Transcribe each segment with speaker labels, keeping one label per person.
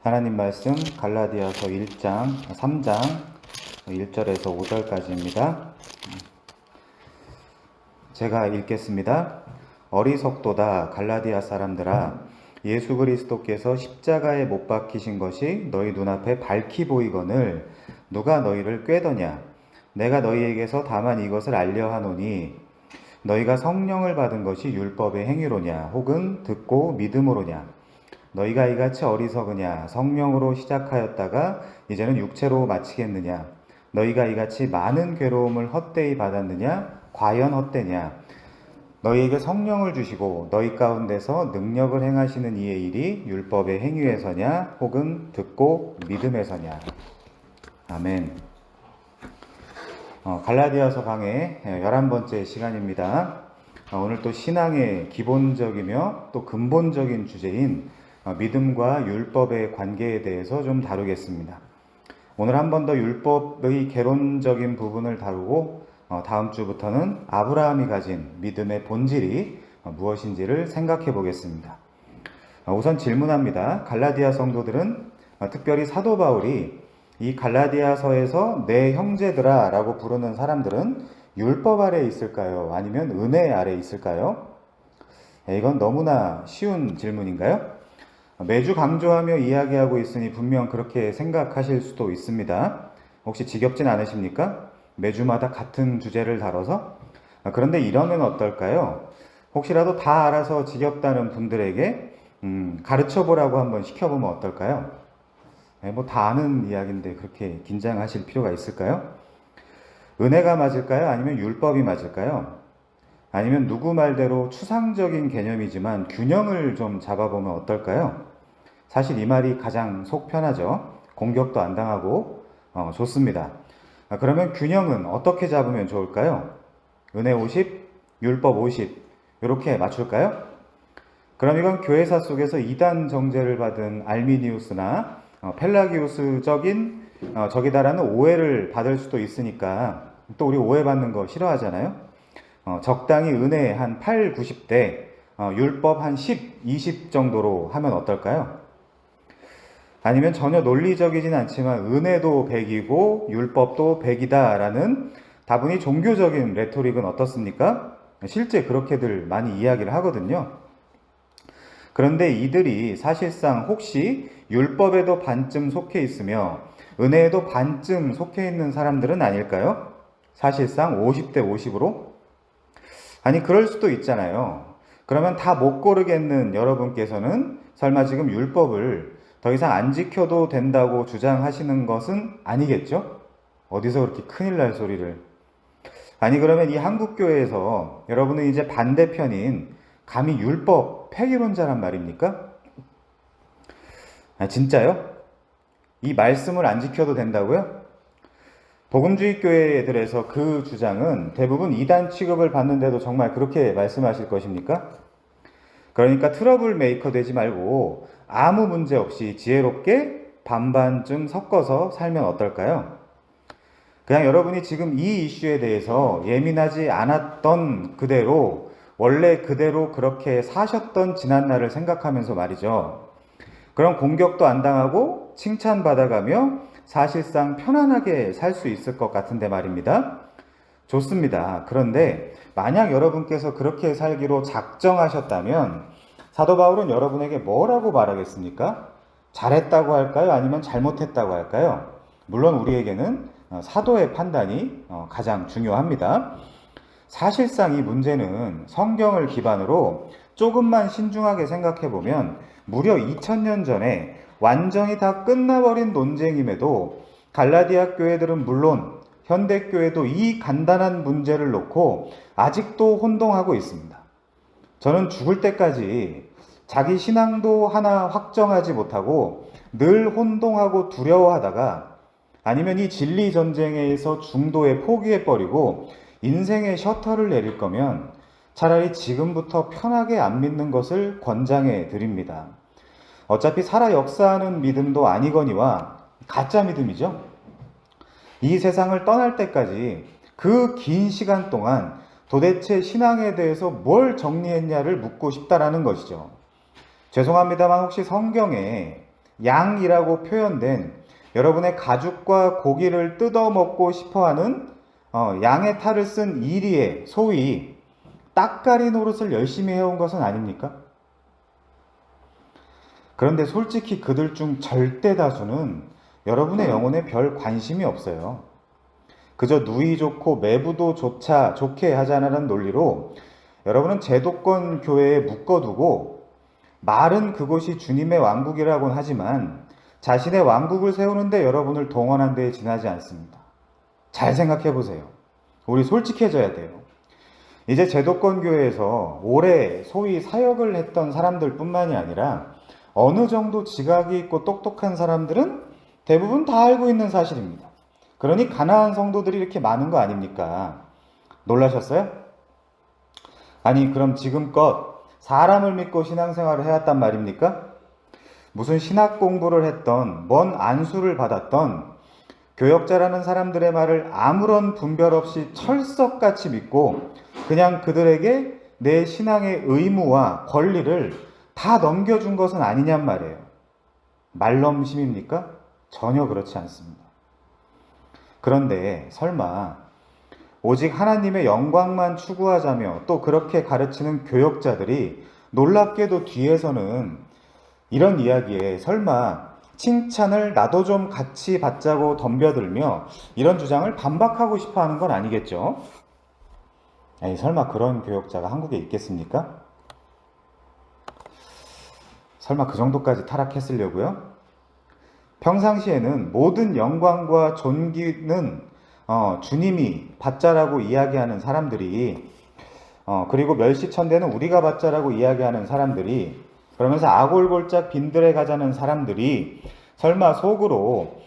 Speaker 1: 하나님 말씀 갈라디아서 1장, 3장 1절에서 5절까지입니다. 제가 읽겠습니다. 어리석도다 갈라디아 사람들아, 예수 그리스도께서 십자가에 못 박히신 것이 너희 눈앞에 밝히 보이거늘 누가 너희를 꾀더냐? 내가 너희에게서 다만 이것을 알려 하노니 너희가 성령을 받은 것이 율법의 행위로냐 혹은 듣고 믿음으로냐? 너희가 이같이 어리석으냐? 성령으로 시작하였다가 이제는 육체로 마치겠느냐? 너희가 이같이 많은 괴로움을 헛되이 받았느냐? 과연 헛되냐? 너희에게 성령을 주시고 너희 가운데서 능력을 행하시는 이의 일이 율법의 행위에서냐 혹은 듣고 믿음에서냐? 아멘. 갈라디아서 강의 11번째 시간입니다. 오늘 또 신앙의 기본적이며 또 근본적인 주제인 믿음과 율법의 관계에 대해서 좀 다루겠습니다. 오늘 한 번 더 율법의 개론적인 부분을 다루고 다음 주부터는 아브라함이 가진 믿음의 본질이 무엇인지를 생각해 보겠습니다. 우선 질문합니다. 갈라디아 성도들은 특별히 사도 바울이 이 갈라디아서에서 내 형제들아 라고 부르는 사람들은 율법 아래에 있을까요? 아니면 은혜 아래에 있을까요? 이건 너무나 쉬운 질문인가요? 매주 강조하며 이야기하고 있으니 분명 그렇게 생각하실 수도 있습니다. 혹시 지겹진 않으십니까? 매주마다 같은 주제를 다뤄서? 그런데 이러면 어떨까요? 혹시라도 다 알아서 지겹다는 분들에게 가르쳐보라고 한번 시켜보면 어떨까요? 뭐 다 아는 이야기인데 그렇게 긴장하실 필요가 있을까요? 은혜가 맞을까요? 아니면 율법이 맞을까요? 아니면 누구 말대로 추상적인 개념이지만 균형을 좀 잡아보면 어떨까요? 사실 이 말이 가장 속 편하죠. 공격도 안 당하고 좋습니다. 그러면 균형은 어떻게 잡으면 좋을까요? 은혜 50, 율법 50 이렇게 맞출까요? 그럼 이건 교회사 속에서 이단 정죄를 받은 알미니우스나 펠라기우스적인 적이다라는 오해를 받을 수도 있으니까 또 우리 오해받는 거 싫어하잖아요. 적당히 은혜 한 8, 90대 율법 한 10, 20 정도로 하면 어떨까요? 아니면 전혀 논리적이진 않지만 은혜도 100이고 율법도 100이다 라는 다분히 종교적인 레토릭은 어떻습니까? 실제 그렇게들 많이 이야기를 하거든요. 그런데 이들이 사실상 혹시 율법에도 반쯤 속해 있으며 은혜에도 반쯤 속해 있는 사람들은 아닐까요? 사실상 50대 50으로? 아니 그럴 수도 있잖아요. 그러면 다 못 고르겠는 여러분께서는 설마 지금 율법을 더 이상 안 지켜도 된다고 주장하시는 것은 아니겠죠? 어디서 그렇게 큰일 날 소리를. 아니 그러면 이 한국교회에서 여러분은 이제 반대편인 감히 율법 폐기론자란 말입니까? 진짜요? 이 말씀을 안 지켜도 된다고요? 복음주의 교회들에서 그 주장은 대부분 이단 취급을 받는데도 정말 그렇게 말씀하실 것입니까? 그러니까 트러블 메이커 되지 말고 아무 문제 없이 지혜롭게 반반쯤 섞어서 살면 어떨까요? 그냥 여러분이 지금 이 이슈에 대해서 예민하지 않았던 그대로 원래 그대로 그렇게 사셨던 지난날을 생각하면서 말이죠. 그럼 공격도 안 당하고 칭찬받아가며 사실상 편안하게 살 수 있을 것 같은데 말입니다. 좋습니다. 그런데 만약 여러분께서 그렇게 살기로 작정하셨다면 사도 바울은 여러분에게 뭐라고 말하겠습니까? 잘했다고 할까요? 아니면 잘못했다고 할까요? 물론 우리에게는 사도의 판단이 가장 중요합니다. 사실상 이 문제는 성경을 기반으로 조금만 신중하게 생각해보면 무려 2000년 전에 완전히 다 끝나버린 논쟁임에도 갈라디아 교회들은 물론 현대교회도 이 간단한 문제를 놓고 아직도 혼동하고 있습니다. 저는 죽을 때까지 자기 신앙도 하나 확정하지 못하고 늘 혼동하고 두려워하다가 아니면 이 진리 전쟁에서 중도에 포기해버리고 인생의 셔터를 내릴 거면 차라리 지금부터 편하게 안 믿는 것을 권장해 드립니다. 어차피 살아 역사하는 믿음도 아니거니와 가짜 믿음이죠. 이 세상을 떠날 때까지 그 긴 시간 동안 도대체 신앙에 대해서 뭘 정리했냐를 묻고 싶다라는 것이죠. 죄송합니다만 혹시 성경에 양이라고 표현된 여러분의 가죽과 고기를 뜯어먹고 싶어하는 양의 탈을 쓴 이리에 소위 따까리 노릇을 열심히 해온 것은 아닙니까? 그런데 솔직히 그들 중 절대 다수는 여러분의 영혼에 별 관심이 없어요. 그저 누이 좋고 매부도 좋게 하자는 논리로 여러분은 제도권 교회에 묶어두고 말은 그곳이 주님의 왕국이라고는 하지만 자신의 왕국을 세우는데 여러분을 동원한 데에 지나지 않습니다. 잘 생각해 보세요. 우리 솔직해져야 돼요. 이제 제도권 교회에서 오래 소위 사역을 했던 사람들 뿐만이 아니라 어느 정도 지각이 있고 똑똑한 사람들은 대부분 다 알고 있는 사실입니다. 그러니 가난한 성도들이 이렇게 많은 거 아닙니까? 놀라셨어요? 아니 그럼 지금껏 사람을 믿고 신앙생활을 해왔단 말입니까? 무슨 신학 공부를 했던 뭔 안수를 받았던 교역자라는 사람들의 말을 아무런 분별 없이 철석같이 믿고 그냥 그들에게 내 신앙의 의무와 권리를 다 넘겨준 것은 아니냔 말이에요. 말넘심입니까? 전혀 그렇지 않습니다. 그런데 설마 오직 하나님의 영광만 추구하자며 또 그렇게 가르치는 교역자들이 놀랍게도 뒤에서는 이런 이야기에 설마 칭찬을 나도 좀 같이 받자고 덤벼들며 이런 주장을 반박하고 싶어 하는 건 아니겠죠? 아니, 설마 그런 교역자가 한국에 있겠습니까? 설마 그 정도까지 타락했으려고요? 평상시에는 모든 영광과 존귀는 주님이 받자라고 이야기하는 사람들이 그리고 멸시천대는 우리가 받자라고 이야기하는 사람들이 그러면서 아골골짝 빈들에 가자는 사람들이 설마 속으로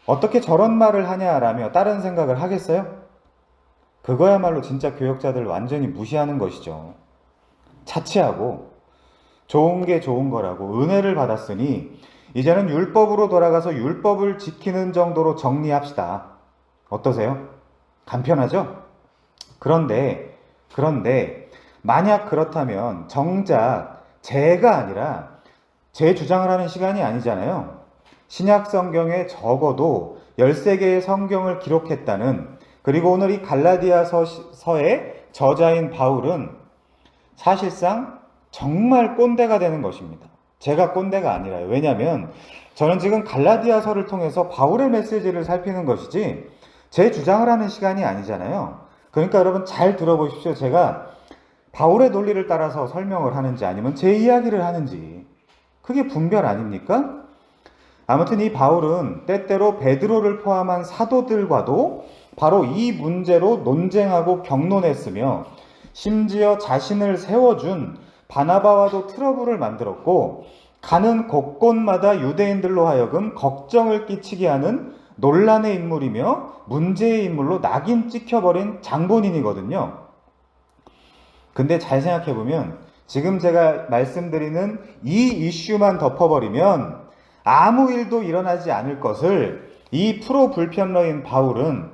Speaker 1: 어떻게 저런 말을 하냐라며 다른 생각을 하겠어요? 그거야말로 진짜 교역자들 완전히 무시하는 것이죠. 차치하고 좋은 게 좋은 거라고 은혜를 받았으니 이제는 율법으로 돌아가서 율법을 지키는 정도로 정리합시다. 어떠세요? 간편하죠? 그런데 만약 그렇다면 정작 제가 아니라 제 주장을 하는 시간이 아니잖아요. 신약 성경에 적어도 13개의 성경을 기록했다는 그리고 오늘 이 갈라디아서의 저자인 바울은 사실상 정말 꼰대가 되는 것입니다. 제가 꼰대가 아니라요. 왜냐하면 저는 지금 갈라디아서를 통해서 바울의 메시지를 살피는 것이지 제 주장을 하는 시간이 아니잖아요. 그러니까 여러분 잘 들어보십시오. 제가 바울의 논리를 따라서 설명을 하는지 아니면 제 이야기를 하는지 그게 분별 아닙니까? 아무튼 이 바울은 때때로 베드로를 포함한 사도들과도 바로 이 문제로 논쟁하고 격론했으며 심지어 자신을 세워준 바나바와도 트러블을 만들었고 가는 곳곳마다 유대인들로 하여금 걱정을 끼치게 하는 논란의 인물이며 문제의 인물로 낙인 찍혀버린 장본인이거든요. 근데 잘 생각해보면 지금 제가 말씀드리는 이 이슈만 덮어버리면 아무 일도 일어나지 않을 것을 이 프로 불편러인 바울은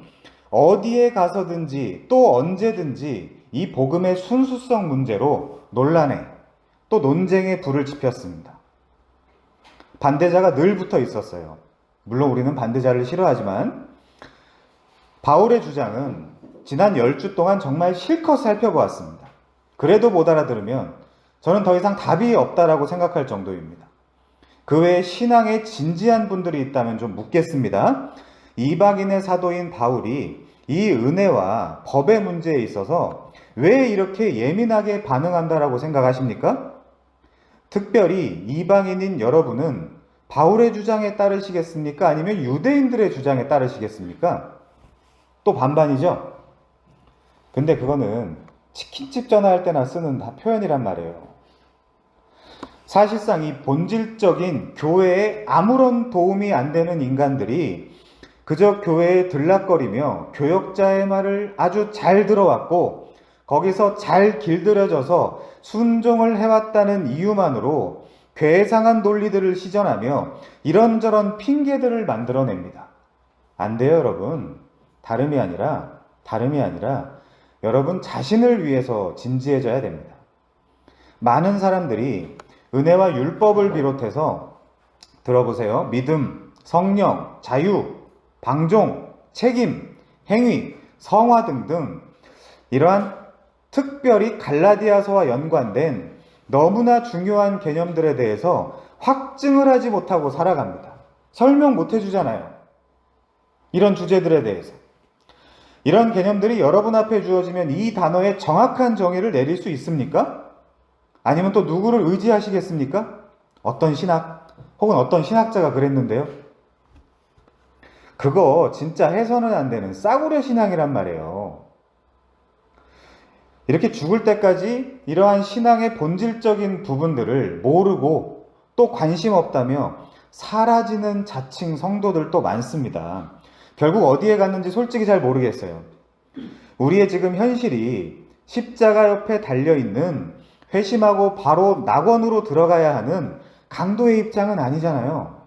Speaker 1: 어디에 가서든지 또 언제든지 이 복음의 순수성 문제로 논란에 또 논쟁에 불을 지폈습니다. 반대자가 늘 붙어 있었어요. 물론 우리는 반대자를 싫어하지만 바울의 주장은 지난 10주 동안 정말 실컷 살펴보았습니다. 그래도 못 알아들으면 저는 더 이상 답이 없다라고 생각할 정도입니다. 그 외에 신앙에 진지한 분들이 있다면 좀 묻겠습니다. 이방인의 사도인 바울이 이 은혜와 법의 문제에 있어서 왜 이렇게 예민하게 반응한다라고 생각하십니까? 특별히 이방인인 여러분은 바울의 주장에 따르시겠습니까? 아니면 유대인들의 주장에 따르시겠습니까? 또 반반이죠? 근데 그거는 치킨집 전화할 때나 쓰는 표현이란 말이에요. 사실상 이 본질적인 교회에 아무런 도움이 안 되는 인간들이 그저 교회에 들락거리며 교역자의 말을 아주 잘 들어왔고 거기서 잘 길들여져서 순종을 해왔다는 이유만으로 괴상한 논리들을 시전하며 이런저런 핑계들을 만들어냅니다. 안 돼요, 여러분. 다름이 아니라 여러분 자신을 위해서 진지해져야 됩니다. 많은 사람들이 은혜와 율법을 비롯해서 들어보세요. 믿음, 성령, 자유, 방종, 책임, 행위, 성화 등등 이러한 특별히 갈라디아서와 연관된 너무나 중요한 개념들에 대해서 확증을 하지 못하고 살아갑니다. 설명 못 해주잖아요. 이런 주제들에 대해서. 이런 개념들이 여러분 앞에 주어지면 이 단어의 정확한 정의를 내릴 수 있습니까? 아니면 또 누구를 의지하시겠습니까? 어떤 신학 혹은 어떤 신학자가 그랬는데요. 그거 진짜 해서는 안 되는 싸구려 신앙이란 말이에요. 이렇게 죽을 때까지 이러한 신앙의 본질적인 부분들을 모르고 또 관심 없다며 사라지는 자칭 성도들도 많습니다. 결국 어디에 갔는지 솔직히 잘 모르겠어요. 우리의 지금 현실이 십자가 옆에 달려있는 회심하고 바로 낙원으로 들어가야 하는 강도의 입장은 아니잖아요.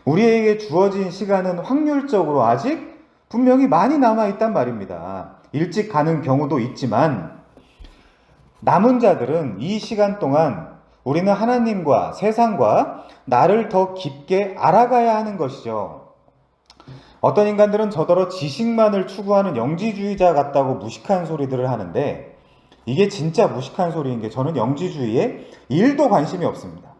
Speaker 1: 우리에게 주어진 시간은 확률적으로 아직 분명히 많이 남아있단 말입니다. 일찍 가는 경우도 있지만 남은 자들은 이 시간 동안 우리는 하나님과 세상과 나를 더 깊게 알아가야 하는 것이죠. 어떤 인간들은 저더러 지식만을 추구하는 영지주의자 같다고 무식한 소리들을 하는데 이게 진짜 무식한 소리인 게 저는 영지주의에 1도 관심이 없습니다.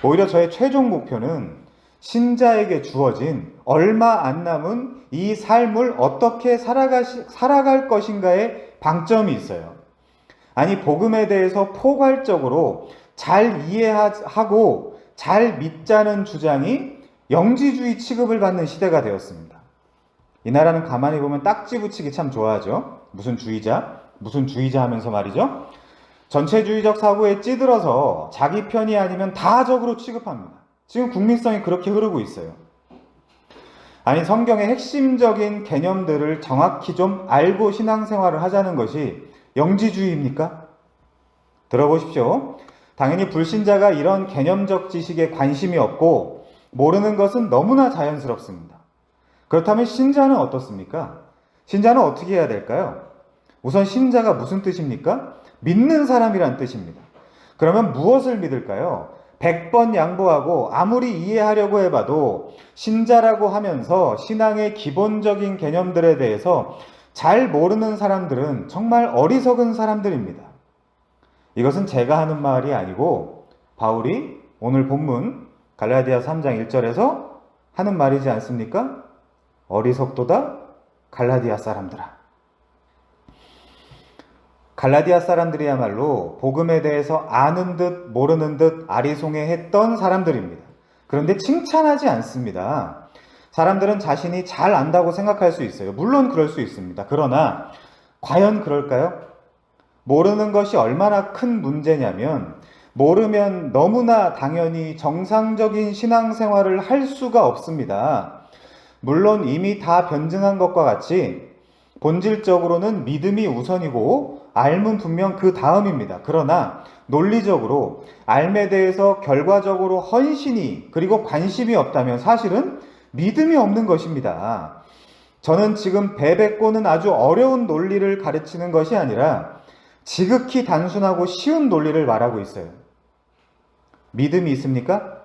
Speaker 1: 오히려 저의 최종 목표는 신자에게 주어진 얼마 안 남은 이 삶을 어떻게 살아갈 것인가에 방점이 있어요. 아니, 복음에 대해서 포괄적으로 잘 이해하고 잘 믿자는 주장이 영지주의 취급을 받는 시대가 되었습니다. 이 나라는 가만히 보면 딱지 붙이기 참 좋아하죠. 무슨 주의자 하면서 말이죠. 전체주의적 사고에 찌들어서 자기 편이 아니면 다 적으로 취급합니다. 지금 국민성이 그렇게 흐르고 있어요. 아니, 성경의 핵심적인 개념들을 정확히 좀 알고 신앙생활을 하자는 것이 영지주의입니까? 들어보십시오. 당연히 불신자가 이런 개념적 지식에 관심이 없고 모르는 것은 너무나 자연스럽습니다. 그렇다면 신자는 어떻습니까? 신자는 어떻게 해야 될까요? 우선 신자가 무슨 뜻입니까? 믿는 사람이란 뜻입니다. 그러면 무엇을 믿을까요? 100번 양보하고 아무리 이해하려고 해봐도 신자라고 하면서 신앙의 기본적인 개념들에 대해서 잘 모르는 사람들은 정말 어리석은 사람들입니다. 이것은 제가 하는 말이 아니고 바울이 오늘 본문 갈라디아 3장 1절에서 하는 말이지 않습니까? 어리석도다 갈라디아 사람들아. 갈라디아 사람들이야말로 복음에 대해서 아는 듯 모르는 듯 아리송해했던 사람들입니다. 그런데 칭찬하지 않습니다. 사람들은 자신이 잘 안다고 생각할 수 있어요. 물론 그럴 수 있습니다. 그러나 과연 그럴까요? 모르는 것이 얼마나 큰 문제냐면 모르면 너무나 당연히 정상적인 신앙생활을 할 수가 없습니다. 물론 이미 다 변증한 것과 같이 본질적으로는 믿음이 우선이고 알면 분명 그 다음입니다. 그러나 논리적으로 알에 대해서 결과적으로 헌신이 그리고 관심이 없다면 사실은 믿음이 없는 것입니다. 저는 지금 베베꼬는 아주 어려운 논리를 가르치는 것이 아니라 지극히 단순하고 쉬운 논리를 말하고 있어요. 믿음이 있습니까?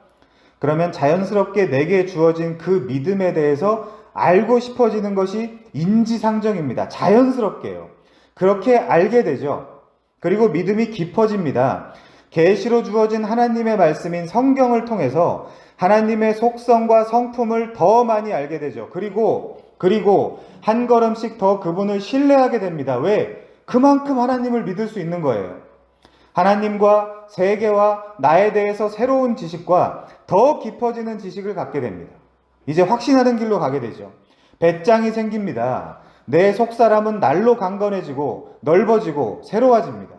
Speaker 1: 그러면 자연스럽게 내게 주어진 그 믿음에 대해서 알고 싶어지는 것이 인지상정입니다. 자연스럽게요. 그렇게 알게 되죠. 그리고 믿음이 깊어집니다. 계시로 주어진 하나님의 말씀인 성경을 통해서 하나님의 속성과 성품을 더 많이 알게 되죠. 그리고 한 걸음씩 더 그분을 신뢰하게 됩니다. 왜? 그만큼 하나님을 믿을 수 있는 거예요. 하나님과 세계와 나에 대해서 새로운 지식과 더 깊어지는 지식을 갖게 됩니다. 이제 확신하는 길로 가게 되죠. 배짱이 생깁니다. 내 속사람은 날로 강건해지고 넓어지고 새로워집니다.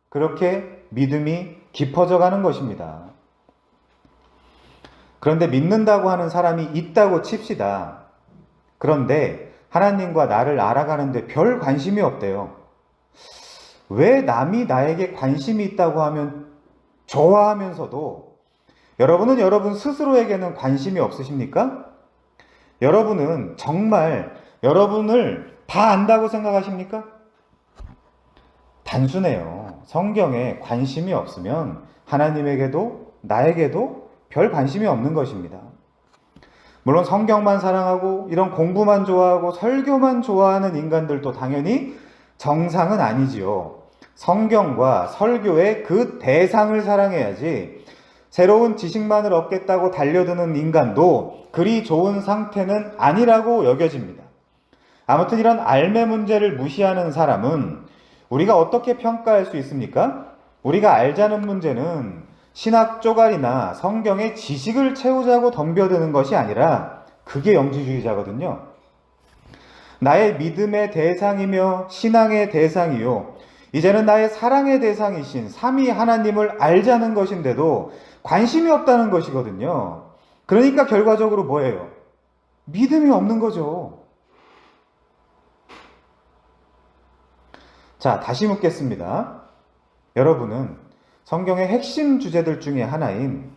Speaker 1: 그렇게 믿음이 깊어져 가는 것입니다. 그런데 믿는다고 하는 사람이 있다고 칩시다. 그런데 하나님과 나를 알아가는데 별 관심이 없대요. 왜 남이 나에게 관심이 있다고 하면 좋아하면서도 여러분은 여러분 스스로에게는 관심이 없으십니까? 여러분은 정말 여러분을 다 안다고 생각하십니까? 단순해요. 성경에 관심이 없으면 하나님에게도 나에게도 별 관심이 없는 것입니다. 물론 성경만 사랑하고 이런 공부만 좋아하고 설교만 좋아하는 인간들도 당연히 정상은 아니지요. 성경과 설교의 그 대상을 사랑해야지 새로운 지식만을 얻겠다고 달려드는 인간도 그리 좋은 상태는 아니라고 여겨집니다. 아무튼 이런 알매 문제를 무시하는 사람은 우리가 어떻게 평가할 수 있습니까? 우리가 알자는 문제는 신학 쪼가리나 성경의 지식을 채우자고 덤벼드는 것이 아니라 그게 영지주의자거든요. 나의 믿음의 대상이며 신앙의 대상이요, 이제는 나의 사랑의 대상이신 삼위 하나님을 알자는 것인데도 관심이 없다는 것이거든요. 그러니까 결과적으로 뭐예요? 믿음이 없는 거죠. 자, 다시 묻겠습니다. 여러분은 성경의 핵심 주제들 중에 하나인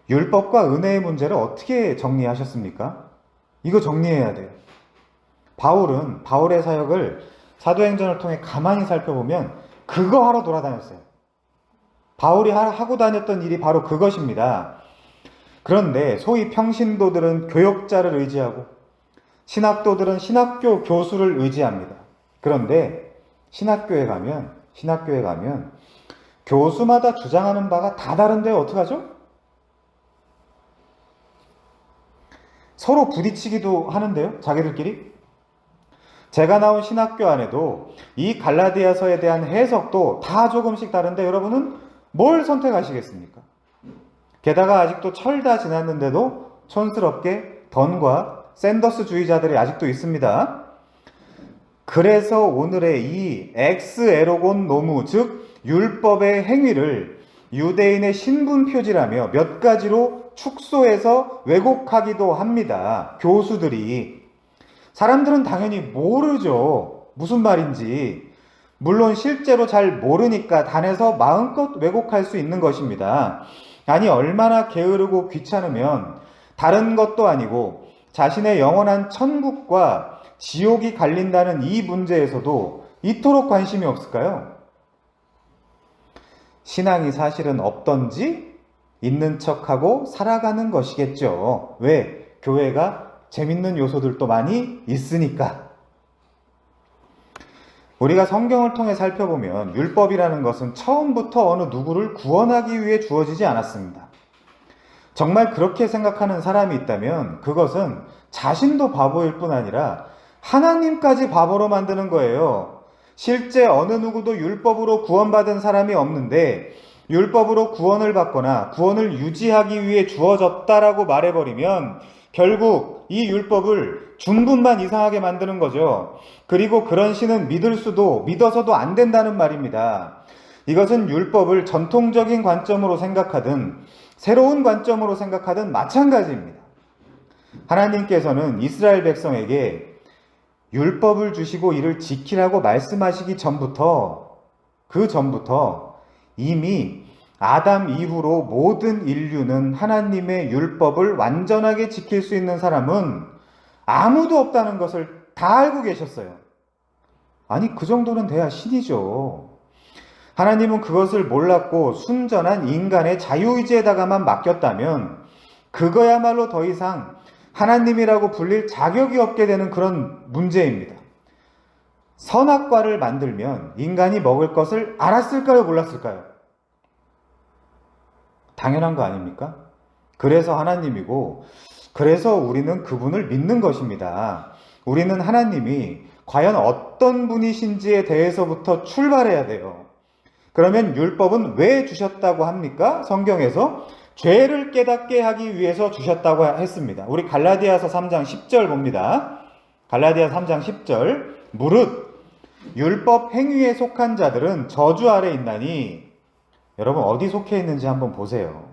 Speaker 1: 율법과 은혜의 문제를 어떻게 정리하셨습니까? 이거 정리해야 돼요. 바울의 사역을 사도행전을 통해 가만히 살펴보면 그거 하러 돌아다녔어요. 바울이 하고 다녔던 일이 바로 그것입니다. 그런데 소위 평신도들은 교역자를 의지하고 신학도들은 신학교 교수를 의지합니다. 그런데 신학교에 가면 교수마다 주장하는 바가 다 다른데 어떡하죠? 서로 부딪히기도 하는데요, 자기들끼리. 제가 나온 신학교 안에도 이 갈라디아서에 대한 해석도 다 조금씩 다른데 여러분은 뭘 선택하시겠습니까? 게다가 아직도 철 다 지났는데도 촌스럽게 던과 샌더스 주의자들이 아직도 있습니다. 그래서 오늘의 이 엑스에로곤 노무, 즉 율법의 행위를 유대인의 신분 표지라며 몇 가지로 축소해서 왜곡하기도 합니다. 교수들이. 사람들은 당연히 모르죠. 무슨 말인지. 물론 실제로 잘 모르니까 단에서 마음껏 왜곡할 수 있는 것입니다. 아니, 얼마나 게으르고 귀찮으면 다른 것도 아니고 자신의 영원한 천국과 지옥이 갈린다는 이 문제에서도 이토록 관심이 없을까요? 신앙이 사실은 없던지 있는 척하고 살아가는 것이겠죠. 왜? 교회가 재밌는 요소들도 많이 있으니까. 우리가 성경을 통해 살펴보면 율법이라는 것은 처음부터 어느 누구를 구원하기 위해 주어지지 않았습니다. 정말 그렇게 생각하는 사람이 있다면 그것은 자신도 바보일 뿐 아니라 하나님까지 바보로 만드는 거예요. 실제 어느 누구도 율법으로 구원받은 사람이 없는데 율법으로 구원을 받거나 구원을 유지하기 위해 주어졌다라고 말해버리면 결국 이 율법을 중분만 이상하게 만드는 거죠. 그리고 그런 신은 믿어서도 안 된다는 말입니다. 이것은 율법을 전통적인 관점으로 생각하든 새로운 관점으로 생각하든 마찬가지입니다. 하나님께서는 이스라엘 백성에게 율법을 주시고 이를 지키라고 말씀하시기 전부터, 그 전부터 이미 아담 이후로 모든 인류는 하나님의 율법을 완전하게 지킬 수 있는 사람은 아무도 없다는 것을 다 알고 계셨어요. 아니, 그 정도는 돼야 신이죠. 하나님은 그것을 몰랐고 순전한 인간의 자유의지에다가만 맡겼다면 그거야말로 더 이상 하나님이라고 불릴 자격이 없게 되는 그런 문제입니다. 선악과를 만들면 인간이 먹을 것을 알았을까요? 몰랐을까요? 당연한 거 아닙니까? 그래서 하나님이고, 그래서 우리는 그분을 믿는 것입니다. 우리는 하나님이 과연 어떤 분이신지에 대해서부터 출발해야 돼요. 그러면 율법은 왜 주셨다고 합니까? 성경에서 죄를 깨닫게 하기 위해서 주셨다고 했습니다. 우리 갈라디아서 3장 10절 봅니다. 갈라디아 3장 10절. 무릇 율법 행위에 속한 자들은 저주 아래 있나니. 여러분 어디 속해 있는지 한번 보세요.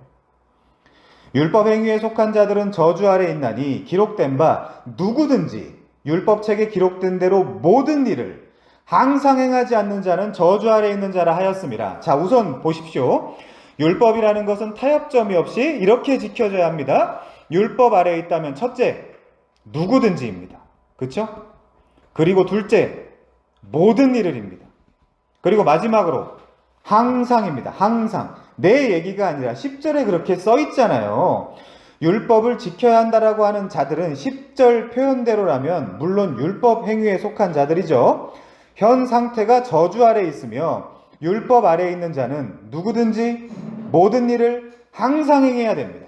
Speaker 1: 율법 행위에 속한 자들은 저주 아래 있나니 기록된 바 누구든지 율법책에 기록된 대로 모든 일을 항상 행하지 않는 자는 저주 아래 있는 자라 하였습니다. 자, 우선 보십시오. 율법이라는 것은 타협점이 없이 이렇게 지켜져야 합니다. 율법 아래에 있다면 첫째, 누구든지입니다. 그렇죠? 그리고 둘째, 모든 일을입니다. 그리고 마지막으로 항상입니다. 항상. 내 얘기가 아니라 10절에 그렇게 써 있잖아요. 율법을 지켜야 한다라고 하는 자들은 10절 표현대로라면 물론 율법 행위에 속한 자들이죠. 현 상태가 저주 아래에 있으며 율법 아래에 있는 자는 누구든지 모든 일을 항상 행해야 됩니다.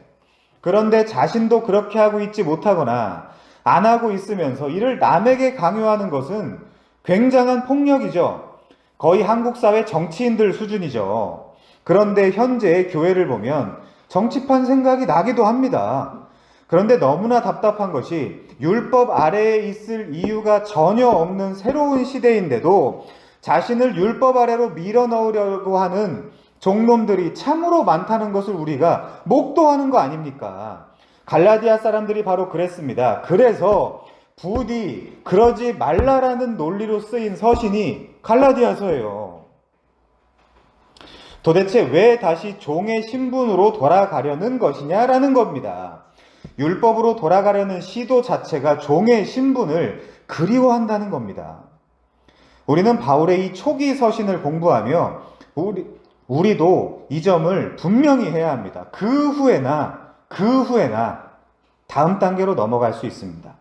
Speaker 1: 그런데 자신도 그렇게 하고 있지 못하거나 안 하고 있으면서 이를 남에게 강요하는 것은 굉장한 폭력이죠. 거의 한국 사회 정치인들 수준이죠. 그런데 현재의 교회를 보면 정치판 생각이 나기도 합니다. 그런데 너무나 답답한 것이 율법 아래에 있을 이유가 전혀 없는 새로운 시대인데도 자신을 율법 아래로 밀어넣으려고 하는 종놈들이 참으로 많다는 것을 우리가 목도하는 거 아닙니까? 갈라디아 사람들이 바로 그랬습니다. 그래서 부디 그러지 말라라는 논리로 쓰인 서신이 갈라디아서예요. 도대체 왜 다시 종의 신분으로 돌아가려는 것이냐라는 겁니다. 율법으로 돌아가려는 시도 자체가 종의 신분을 그리워한다는 겁니다. 우리는 바울의 이 초기 서신을 공부하며 우리도 이 점을 분명히 해야 합니다. 그 후에나 다음 단계로 넘어갈 수 있습니다.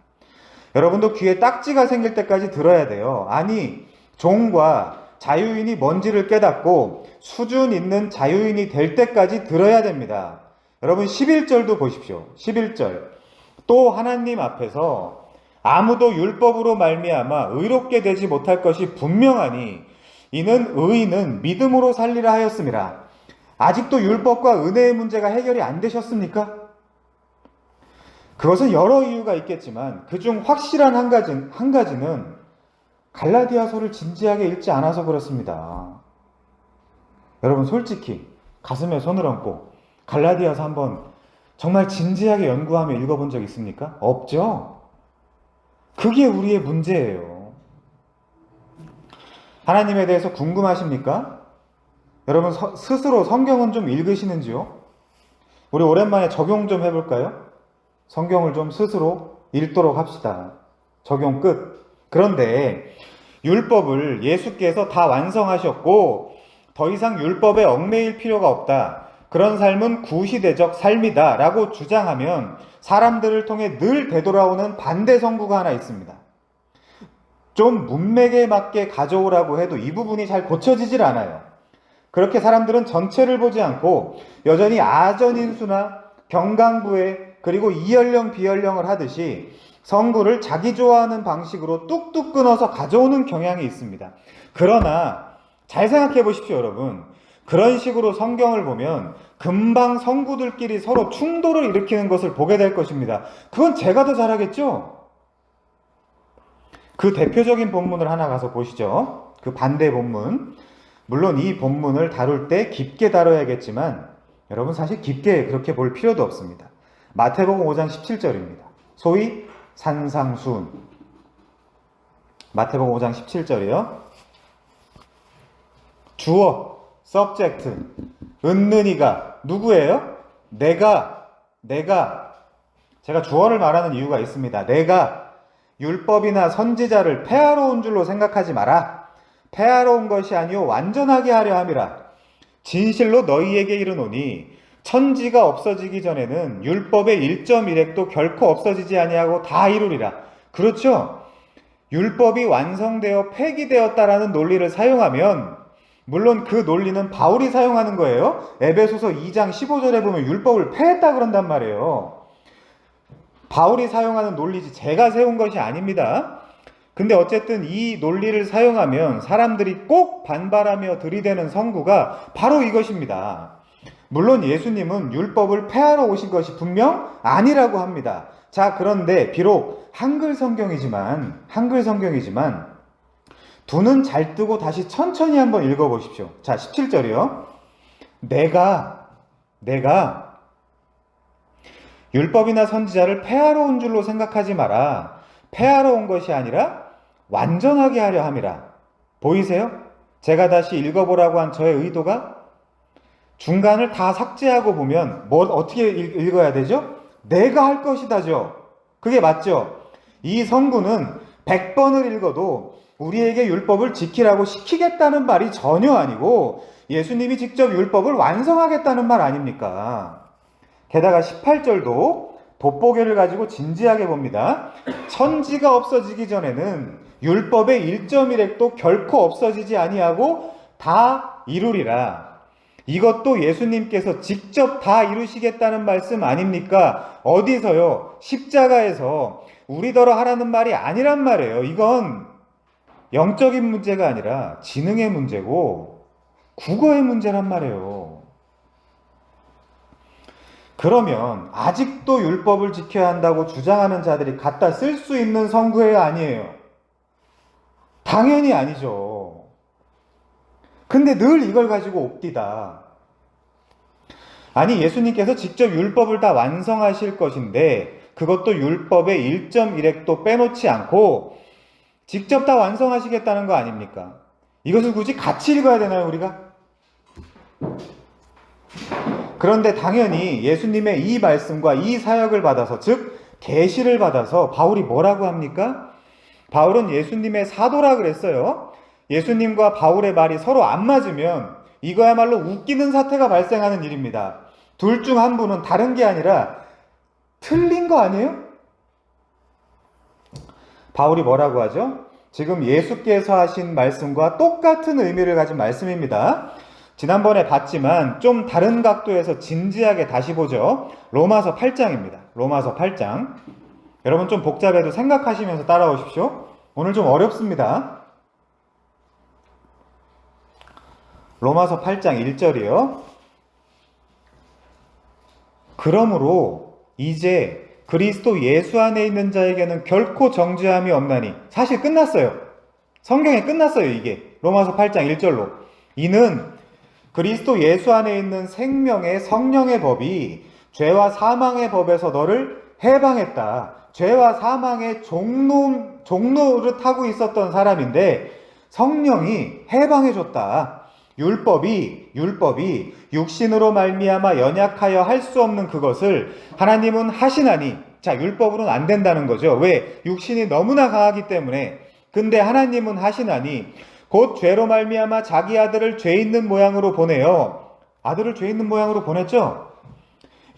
Speaker 1: 여러분도 귀에 딱지가 생길 때까지 들어야 돼요. 아니, 종과 자유인이 뭔지를 깨닫고 수준 있는 자유인이 될 때까지 들어야 됩니다. 여러분 11절도 보십시오. 11절. 또 하나님 앞에서 아무도 율법으로 말미암아 의롭게 되지 못할 것이 분명하니 이는 의인은 믿음으로 살리라 하였음이라. 아직도 율법과 은혜의 문제가 해결이 안 되셨습니까? 그것은 여러 이유가 있겠지만 그중 확실한 한 가지는 갈라디아서를 진지하게 읽지 않아서 그렇습니다. 여러분 솔직히 가슴에 손을 얹고 갈라디아서 한번 정말 진지하게 연구하며 읽어본 적 있습니까? 없죠? 그게 우리의 문제예요. 하나님에 대해서 궁금하십니까? 여러분 스스로 성경은 좀 읽으시는지요? 우리 오랜만에 적용 좀 해볼까요? 성경을 좀 스스로 읽도록 합시다. 적용 끝. 그런데 율법을 예수께서 다 완성하셨고 더 이상 율법에 얽매일 필요가 없다. 그런 삶은 구시대적 삶이다 라고 주장하면 사람들을 통해 늘 되돌아오는 반대 성구가 하나 있습니다. 좀 문맥에 맞게 가져오라고 해도 이 부분이 잘 고쳐지질 않아요. 그렇게 사람들은 전체를 보지 않고 여전히 아전인수나 경강부회 그리고 이연령 비연령을 하듯이 성구를 자기 좋아하는 방식으로 뚝뚝 끊어서 가져오는 경향이 있습니다. 그러나 잘 생각해 보십시오, 여러분. 그런 식으로 성경을 보면 금방 성구들끼리 서로 충돌을 일으키는 것을 보게 될 것입니다. 그건 제가 더 잘하겠죠? 그 대표적인 본문을 하나 가서 보시죠. 그 반대 본문. 물론 이 본문을 다룰 때 깊게 다뤄야겠지만 여러분 사실 깊게 그렇게 볼 필요도 없습니다. 마태복음 5장 17절입니다. 소위 산상수훈. 마태복음 5장 17절이요. 주어, subject, 은는이가 누구예요? 내가. 제가 주어를 말하는 이유가 있습니다. 내가 율법이나 선지자를 폐하러 온 줄로 생각하지 마라. 폐하러 온 것이 아니요 완전하게 하려 함이라. 진실로 너희에게 이르노니 천지가 없어지기 전에는 율법의 1.1획도 결코 없어지지 아니하고 다 이루리라. 그렇죠? 율법이 완성되어 폐기되었다라는 논리를 사용하면 물론 그 논리는 바울이 사용하는 거예요. 에베소서 2장 15절에 보면 율법을 폐했다 그런단 말이에요. 바울이 사용하는 논리지 제가 세운 것이 아닙니다. 근데 어쨌든 이 논리를 사용하면 사람들이 꼭 반발하며 들이대는 성구가 바로 이것입니다. 물론 예수님은 율법을 폐하러 오신 것이 분명 아니라고 합니다. 자, 그런데 비록 한글 성경이지만 두 눈 잘 뜨고 다시 천천히 한번 읽어보십시오. 자, 17절이요. 내가 율법이나 선지자를 폐하러 온 줄로 생각하지 마라. 폐하러 온 것이 아니라 완전하게 하려 함이라. 보이세요? 제가 다시 읽어보라고 한 저의 의도가 중간을 다 삭제하고 보면 어떻게 읽어야 되죠? 내가 할 것이다죠. 그게 맞죠? 이 성구는 100번을 읽어도 우리에게 율법을 지키라고 시키겠다는 말이 전혀 아니고 예수님이 직접 율법을 완성하겠다는 말 아닙니까? 게다가 18절도 돋보기를 가지고 진지하게 봅니다. 천지가 없어지기 전에는 율법의 1.1획도 결코 없어지지 아니하고 다 이루리라. 이것도 예수님께서 직접 다 이루시겠다는 말씀 아닙니까? 어디서요? 십자가에서 우리더러 하라는 말이 아니란 말이에요. 이건 영적인 문제가 아니라 지능의 문제고 국어의 문제란 말이에요. 그러면 아직도 율법을 지켜야 한다고 주장하는 자들이 갖다 쓸 수 있는 성구예요, 아니에요? 당연히 아니죠. 근데 늘 이걸 가지고 옵디다. 아니, 예수님께서 직접 율법을 다 완성하실 것인데 그것도 율법의 1.1획도 빼놓지 않고 직접 다 완성하시겠다는 거 아닙니까? 이것을 굳이 같이 읽어야 되나요, 우리가? 그런데 당연히 예수님의 이 말씀과 이 사역을 받아서, 즉 계시를 받아서 바울이 뭐라고 합니까? 바울은 예수님의 사도라 그랬어요. 예수님과 바울의 말이 서로 안 맞으면 이거야말로 웃기는 사태가 발생하는 일입니다. 둘 중 한 분은 다른 게 아니라 틀린 거 아니에요? 바울이 뭐라고 하죠? 지금 예수께서 하신 말씀과 똑같은 의미를 가진 말씀입니다. 지난번에 봤지만 좀 다른 각도에서 진지하게 다시 보죠. 로마서 8장입니다. 로마서 8장. 여러분 좀 복잡해도 생각하시면서 따라오십시오. 오늘 좀 어렵습니다. 로마서 8장 1절이요. 그러므로 이제 그리스도 예수 안에 있는 자에게는 결코 정죄함이 없나니. 사실 끝났어요. 성경에 끝났어요, 이게. 로마서 8장 1절로. 이는 그리스도 예수 안에 있는 생명의 성령의 법이 죄와 사망의 법에서 너를 해방했다. 죄와 사망의 종노를 타고 있었던 사람인데 성령이 해방해줬다. 율법이 육신으로 말미암아 연약하여 할 수 없는 그것을 하나님은 하시나니. 자, 율법으로는 안 된다는 거죠. 왜? 육신이 너무나 강하기 때문에. 근데 하나님은 하시나니 곧 죄로 말미암아 자기 아들을 죄 있는 모양으로 보내요. 아들을 죄 있는 모양으로 보냈죠.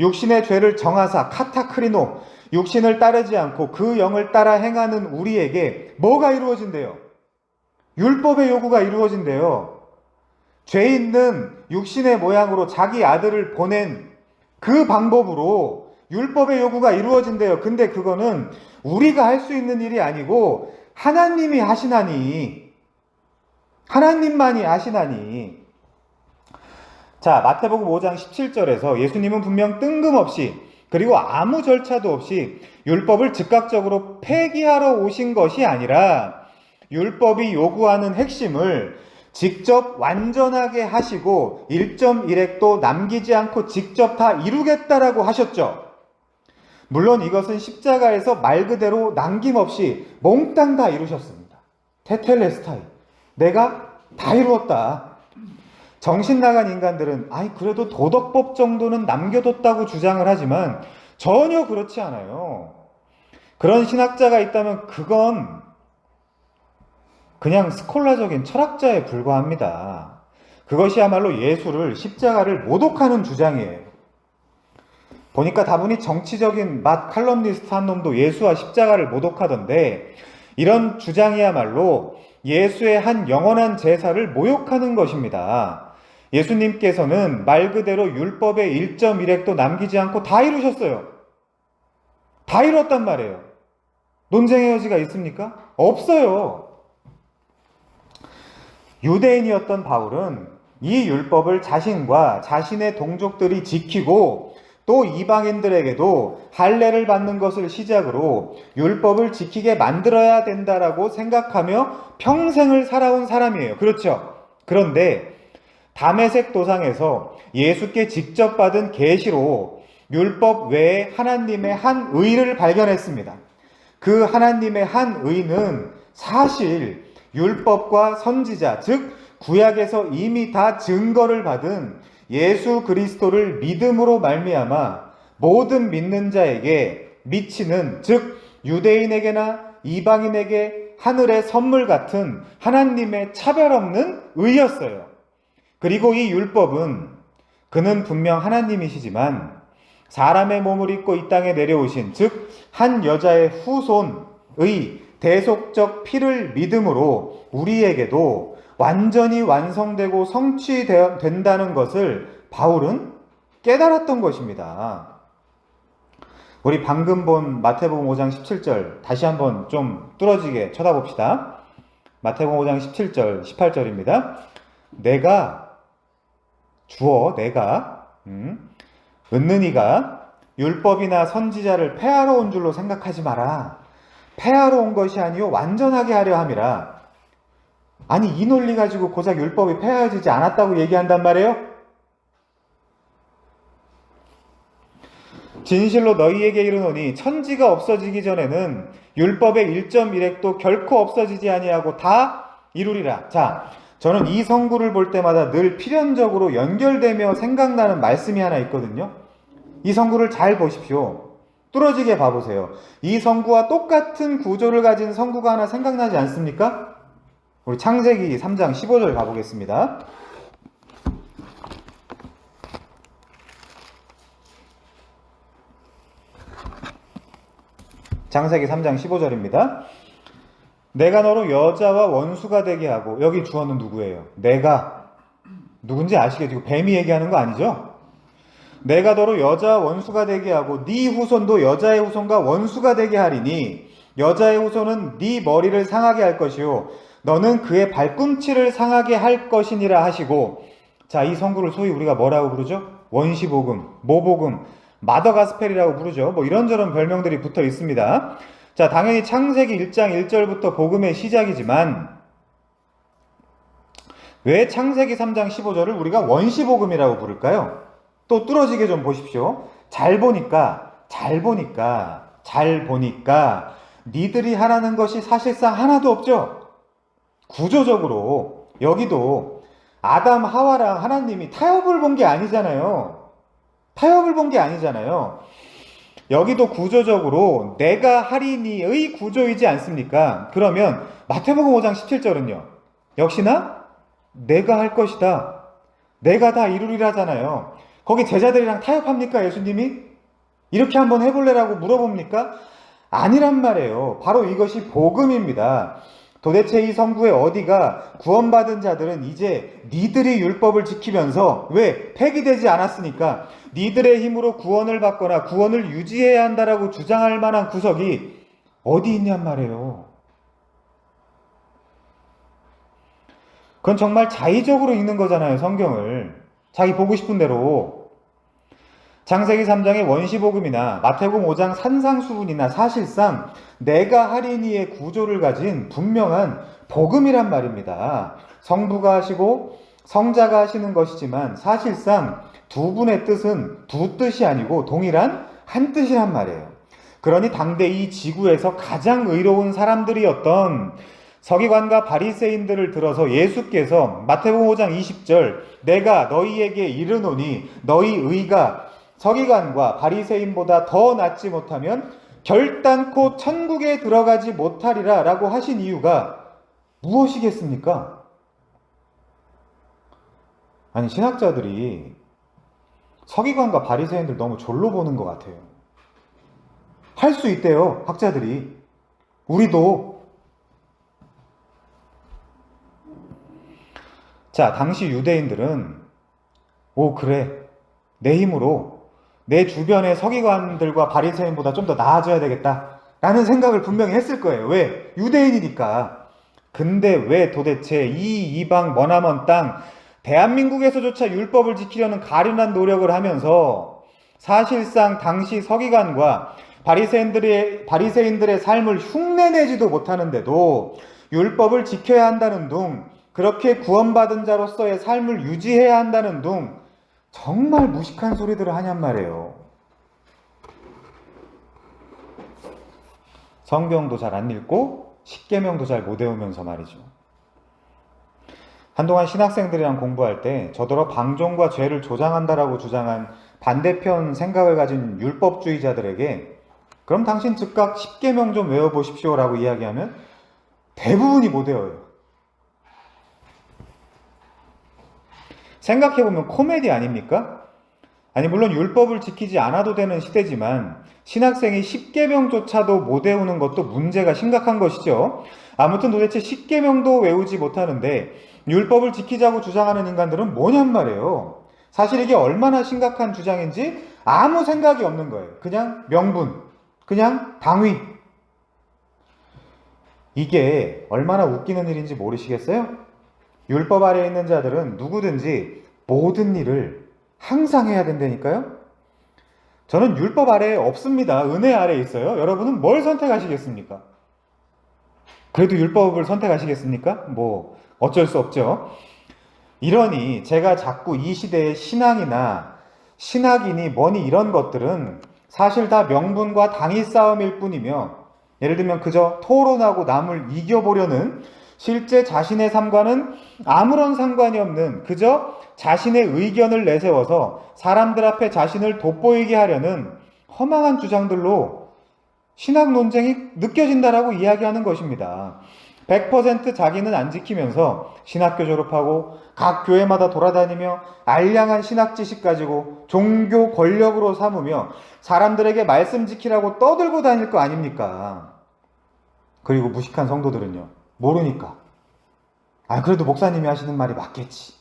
Speaker 1: 육신의 죄를 정하사 카타크리노, 육신을 따르지 않고 그 영을 따라 행하는 우리에게 뭐가 이루어진대요? 율법의 요구가 이루어진대요. 죄 있는 육신의 모양으로 자기 아들을 보낸 그 방법으로 율법의 요구가 이루어진대요. 근데 그거는 우리가 할 수 있는 일이 아니고 하나님이 하시나니, 하나님만이 하시나니. 자, 마태복음 5장 17절에서 예수님은 분명 뜬금없이 그리고 아무 절차도 없이 율법을 즉각적으로 폐기하러 오신 것이 아니라 율법이 요구하는 핵심을 직접 완전하게 하시고 1.1획도 남기지 않고 직접 다 이루겠다라고 하셨죠. 물론 이것은 십자가에서 말 그대로 남김없이 몽땅 다 이루셨습니다. 테텔레스타이. 내가 다 이루었다. 정신 나간 인간들은 그래도 도덕법 정도는 남겨뒀다고 주장을 하지만 전혀 그렇지 않아요. 그런 신학자가 있다면 그건 그냥 스콜라적인 철학자에 불과합니다. 그것이야말로 예수를, 십자가를 모독하는 주장이에요. 보니까 다분히 정치적인 칼럼니스트 한 놈도 예수와 십자가를 모독하던데 이런 주장이야말로 예수의 한 영원한 제사를 모욕하는 것입니다. 예수님께서는 말 그대로 율법의 1.1획도 남기지 않고 다 이루셨어요. 다 이뤘단 말이에요. 논쟁의 여지가 있습니까? 없어요. 유대인이었던 바울은 이 율법을 자신과 자신의 동족들이 지키고 또 이방인들에게도 할례를 받는 것을 시작으로 율법을 지키게 만들어야 된다라고 생각하며 평생을 살아온 사람이에요. 그렇죠? 그런데 다메섹 도상에서 예수께 직접 받은 계시로 율법 외에 하나님의 한 의를 발견했습니다. 그 하나님의 한 의는 사실 율법과 선지자, 즉 구약에서 이미 다 증거를 받은 예수 그리스도를 믿음으로 말미암아 모든 믿는 자에게 미치는, 즉 유대인에게나 이방인에게 하늘의 선물 같은 하나님의 차별 없는 의였어요. 그리고 이 율법은 그는 분명 하나님이시지만 사람의 몸을 입고 이 땅에 내려오신, 즉 한 여자의 후손의 대속적 피를 믿음으로 우리에게도 완전히 완성되고 성취된다는 것을 바울은 깨달았던 것입니다. 우리 방금 본 마태복음 5장 17절 다시 한번 좀 뚫어지게 쳐다봅시다. 마태복음 5장 17절 18절입니다. 내가 은느니가 율법이나 선지자를 폐하러 온 줄로 생각하지 마라. 폐하러 온 것이 아니요 완전하게 하려 함이라. 아니, 이 논리 가지고 고작 율법이 폐하여지지 않았다고 얘기한단 말이에요? 진실로 너희에게 이르노니 천지가 없어지기 전에는 율법의 1.1획도 결코 없어지지 아니하고 다 이루리라. 자, 저는 이 성구를 볼 때마다 늘 필연적으로 연결되며 생각나는 말씀이 하나 있거든요. 이 성구를 잘 보십시오. 뚫어지게 봐보세요. 이 성구와 똑같은 구조를 가진 성구가 하나 생각나지 않습니까? 우리 창세기 3장 15절 가보겠습니다. 창세기 3장 15절입니다. 내가 너로 여자와 원수가 되게 하고, 여기 주어는 누구예요? 내가. 누군지 아시겠죠? 뱀이 얘기하는 거 아니죠? 내가 너로 여자와 원수가 되게 하고 네 후손도 여자의 후손과 원수가 되게 하리니 여자의 후손은 네 머리를 상하게 할 것이요 너는 그의 발꿈치를 상하게 할 것이니라 하시고. 자, 이 성구를 소위 우리가 뭐라고 부르죠? 원시복음, 모복음, 마더가스펠이라고 부르죠. 뭐 이런저런 별명들이 붙어 있습니다. 자, 당연히 창세기 1장 1절부터 복음의 시작이지만 왜 창세기 3장 15절을 우리가 원시복음이라고 부를까요? 또 뚫어지게 좀 보십시오. 잘 보니까 니들이 하라는 것이 사실상 하나도 없죠. 구조적으로 여기도 아담 하와랑 하나님이 타협을 본 게 아니잖아요. 여기도 구조적으로 내가 하리니의 구조이지 않습니까? 그러면 마태복음 5장 17절은요. 역시나 내가 할 것이다. 내가 다 이루리라잖아요. 거기 제자들이랑 타협합니까? 예수님이? 이렇게 한번 해볼래라고 물어봅니까? 아니란 말이에요. 바로 이것이 복음입니다. 도대체 이 성구의 어디가 구원받은 자들은 이제 니들이 율법을 지키면서, 왜? 폐기되지 않았으니까 니들의 힘으로 구원을 받거나 구원을 유지해야 한다라고 주장할 만한 구석이 어디 있냔 말이에요. 그건 정말 자의적으로 읽는 거잖아요, 성경을. 자기 보고 싶은 대로. 창세기 3장의 원시복음이나 마태복음 5장 산상수훈이나 사실상 내가 하리니의 구조를 가진 분명한 복음이란 말입니다. 성부가 하시고 성자가 하시는 것이지만 사실상 두 분의 뜻은 두 뜻이 아니고 동일한 한 뜻이란 말이에요. 그러니 당대 이 지구에서 가장 의로운 사람들이었던 서기관과 바리새인들을 들어서 예수께서 마태복음 5장 20절 내가 너희에게 이르노니 너희 의가 서기관과 바리새인보다 더 낫지 못하면 결단코 천국에 들어가지 못하리라 라고 하신 이유가 무엇이겠습니까? 아니, 신학자들이 서기관과 바리새인들 너무 졸로 보는 것 같아요. 할 수 있대요, 학자들이. 우리도. 자, 당시 유대인들은 그래, 내 힘으로 내 주변의 서기관들과 바리새인보다 좀 더 나아져야 되겠다 라는 생각을 분명히 했을 거예요. 왜? 유대인이니까. 근데 왜 도대체 이 이방 머나먼 땅 대한민국에서조차 율법을 지키려는 가련한 노력을 하면서 사실상 당시 서기관과 바리새인들의 삶을 흉내내지도 못하는데도 율법을 지켜야 한다는 둥, 그렇게 구원받은 자로서의 삶을 유지해야 한다는 둥, 정말 무식한 소리들을 하냔 말이에요. 성경도 잘 안 읽고 십계명도 잘 못 외우면서 말이죠. 한동안 신학생들이랑 공부할 때 저더러 방종과 죄를 조장한다라고 주장한 반대편 생각을 가진 율법주의자들에게 그럼 당신 즉각 십계명 좀 외워보십시오 라고 이야기하면 대부분이 못 외워요. 생각해보면 코미디 아닙니까? 아니 물론 율법을 지키지 않아도 되는 시대지만 신학생이 10계명조차도 못 외우는 것도 문제가 심각한 것이죠. 아무튼 도대체 10계명도 외우지 못하는데 율법을 지키자고 주장하는 인간들은 뭐냔 말이에요. 사실 이게 얼마나 심각한 주장인지 아무 생각이 없는 거예요. 그냥 명분, 그냥 당위. 이게 얼마나 웃기는 일인지 모르시겠어요? 율법 아래에 있는 자들은 누구든지 모든 일을 항상 해야 된다니까요? 저는 율법 아래에 없습니다. 은혜 아래에 있어요. 여러분은 뭘 선택하시겠습니까? 그래도 율법을 선택하시겠습니까? 뭐 어쩔 수 없죠. 이러니 제가 자꾸 이 시대의 신앙이나 신학이니 뭐니 이런 것들은 사실 다 명분과 당위 싸움일 뿐이며 예를 들면 그저 토론하고 남을 이겨보려는 실제 자신의 삶과는 아무런 상관이 없는 그저 자신의 의견을 내세워서 사람들 앞에 자신을 돋보이게 하려는 허망한 주장들로 신학 논쟁이 느껴진다라고 이야기하는 것입니다. 100% 자기는 안 지키면서 신학교 졸업하고 각 교회마다 돌아다니며 알량한 신학 지식 가지고 종교 권력으로 삼으며 사람들에게 말씀 지키라고 떠들고 다닐 거 아닙니까? 그리고 무식한 성도들은요, 모르니까. 그래도 목사님이 하시는 말이 맞겠지.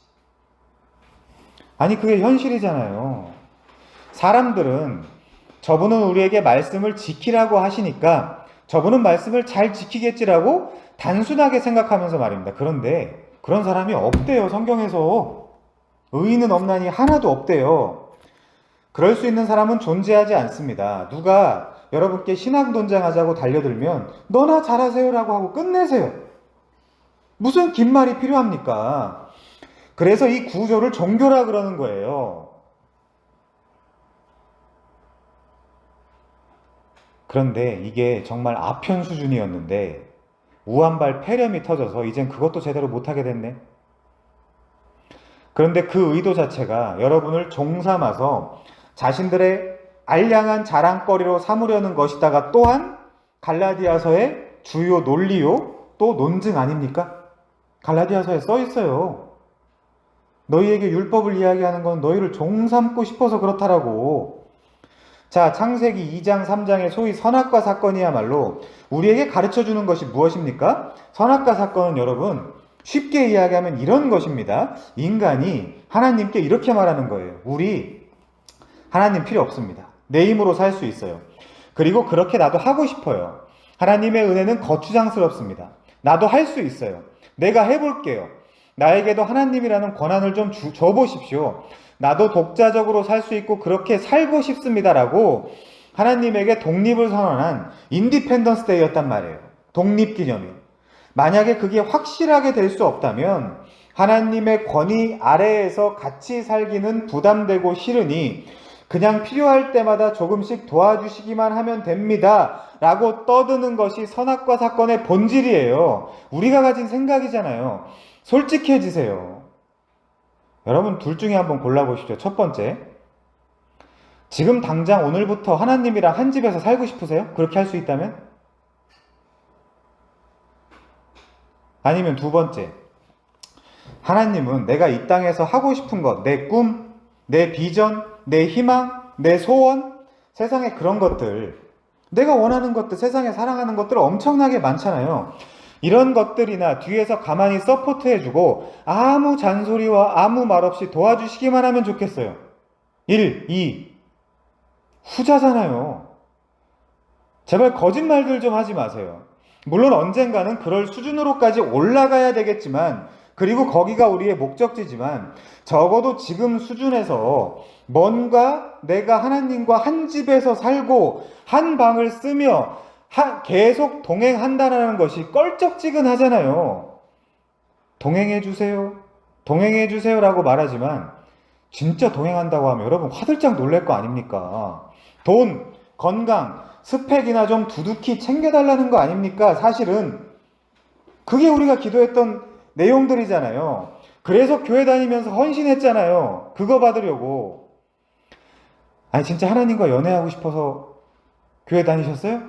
Speaker 1: 아니, 그게 현실이잖아요. 사람들은 저분은 우리에게 말씀을 지키라고 하시니까 저분은 말씀을 잘 지키겠지라고 단순하게 생각하면서 말입니다. 그런데 그런 사람이 없대요, 성경에서. 의인은 없나니 하나도 없대요. 그럴 수 있는 사람은 존재하지 않습니다. 누가 여러분께 신학 논쟁하자고 달려들면 너나 잘하세요라고 하고 끝내세요. 무슨 긴 말이 필요합니까? 그래서 이 구조를 종교라 그러는 거예요. 그런데 이게 정말 아편 수준이었는데 우한발 폐렴이 터져서 이젠 그것도 제대로 못하게 됐네. 그런데 그 의도 자체가 여러분을 종삼아서 자신들의 알량한 자랑거리로 삼으려는 것이다가 또한 갈라디아서의 주요 논리요 또 논증 아닙니까? 갈라디아서에 써 있어요. 너희에게 율법을 이야기하는 건 너희를 종삼고 싶어서 그렇다라고. 자, 창세기 2장 3장의 소위 선악과 사건이야말로 우리에게 가르쳐주는 것이 무엇입니까? 선악과 사건은 여러분 쉽게 이야기하면 이런 것입니다. 인간이 하나님께 이렇게 말하는 거예요. 우리 하나님 필요 없습니다. 내 힘으로 살 수 있어요. 그리고 그렇게 나도 하고 싶어요. 하나님의 은혜는 거추장스럽습니다. 나도 할 수 있어요. 내가 해볼게요. 나에게도 하나님이라는 권한을 좀 줘보십시오. 나도 독자적으로 살 수 있고 그렇게 살고 싶습니다라고 하나님에게 독립을 선언한 인디펜던스 데이였단 말이에요. 독립기념일. 만약에 그게 확실하게 될 수 없다면 하나님의 권위 아래에서 같이 살기는 부담되고 싫으니 그냥 필요할 때마다 조금씩 도와주시기만 하면 됩니다 라고 떠드는 것이 선악과 사건의 본질이에요. 우리가 가진 생각이잖아요. 솔직해지세요. 여러분 둘 중에 한번 골라보시죠. 첫 번째, 지금 당장 오늘부터 하나님이랑 한 집에서 살고 싶으세요? 그렇게 할 수 있다면? 아니면 두 번째, 하나님은 내가 이 땅에서 하고 싶은 것, 내 꿈, 내 비전, 내 희망, 내 소원, 세상에 그런 것들, 내가 원하는 것들, 세상에 사랑하는 것들 엄청나게 많잖아요. 이런 것들이나 뒤에서 가만히 서포트해주고 아무 잔소리와 아무 말 없이 도와주시기만 하면 좋겠어요. 1, 2. 후자잖아요. 제발 거짓말들 좀 하지 마세요. 물론 언젠가는 그럴 수준으로까지 올라가야 되겠지만, 그리고 거기가 우리의 목적지지만 적어도 지금 수준에서 뭔가 내가 하나님과 한 집에서 살고 한 방을 쓰며 계속 동행한다는 것이 껄쩍지근하잖아요. 동행해주세요. 동행해주세요 라고 말하지만 진짜 동행한다고 하면 여러분 화들짝 놀랄 거 아닙니까? 돈, 건강, 스펙이나 좀 두둑히 챙겨달라는 거 아닙니까? 사실은 그게 우리가 기도했던 내용들이잖아요. 그래서 교회 다니면서 헌신했잖아요. 그거 받으려고. 아니 진짜 하나님과 연애하고 싶어서 교회 다니셨어요?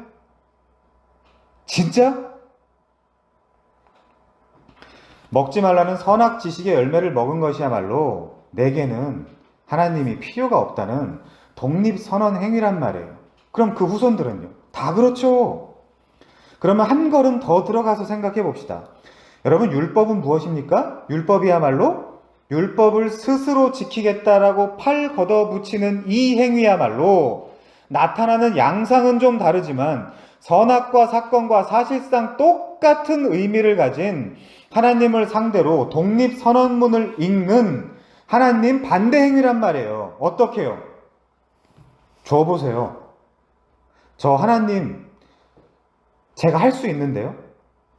Speaker 1: 진짜? 먹지 말라는 선악 지식의 열매를 먹은 것이야말로 내게는 하나님이 필요가 없다는 독립선언 행위란 말이에요. 그럼 그 후손들은요? 다 그렇죠. 그러면 한 걸음 더 들어가서 생각해 봅시다. 여러분, 율법은 무엇입니까? 율법이야말로 율법을 스스로 지키겠다라고 팔 걷어붙이는 이 행위야말로 나타나는 양상은 좀 다르지만 선악과 사건과 사실상 똑같은 의미를 가진 하나님을 상대로 독립선언문을 읽는 하나님 반대 행위란 말이에요. 어떻게 해요? 줘보세요. 저 하나님 제가 할 수 있는데요.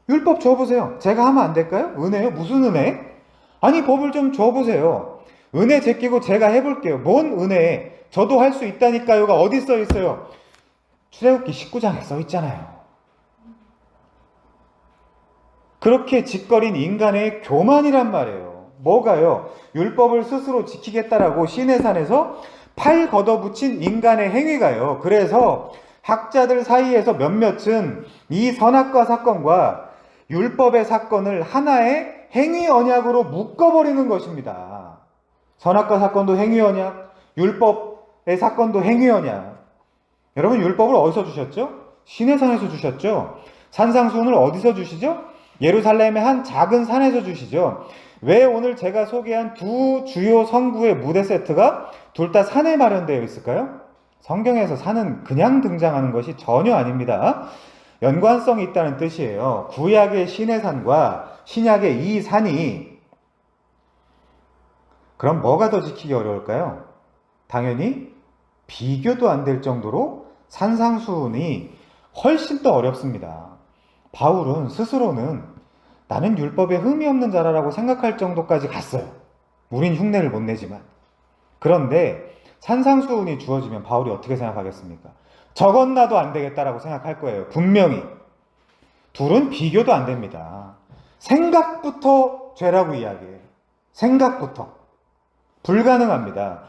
Speaker 1: 율법 줘보세요. 제가 하면 안 될까요? 은혜요? 무슨 은혜? 아니, 법을 좀 줘보세요. 은혜 제끼고 제가 해볼게요. 뭔 은혜? 저도 할 수 있다니까요가 어디 써 있어요? 출애굽기 19장에 써 있잖아요. 그렇게 짓거린 인간의 교만이란 말이에요. 뭐가요? 율법을 스스로 지키겠다라고 시내산에서 팔 걷어붙인 인간의 행위가요. 그래서 학자들 사이에서 몇몇은 이 선악과 사건과 율법의 사건을 하나의 행위 언약으로 묶어버리는 것입니다. 선악과 사건도 행위 언약, 율법의 사건도 행위 언약. 여러분, 율법을 어디서 주셨죠? 시내산에서 주셨죠? 산상수훈을 어디서 주시죠? 예루살렘의 한 작은 산에서 주시죠. 왜 오늘 제가 소개한 두 주요 성구의 무대 세트가 둘 다 산에 마련되어 있을까요? 성경에서 산은 그냥 등장하는 것이 전혀 아닙니다. 연관성이 있다는 뜻이에요. 구약의 시내산과 신약의 이 산이, 그럼 뭐가 더 지키기 어려울까요? 당연히 비교도 안 될 정도로 산상수훈이 훨씬 더 어렵습니다. 바울은 스스로는 나는 율법에 흠이 없는 자라고 생각할 정도까지 갔어요. 우린 흉내를 못 내지만. 그런데 산상수훈이 주어지면 바울이 어떻게 생각하겠습니까? 저건 나도 안 되겠다라고 생각할 거예요. 분명히. 둘은 비교도 안 됩니다. 생각부터 죄라고 이야기해요. 생각부터. 불가능합니다.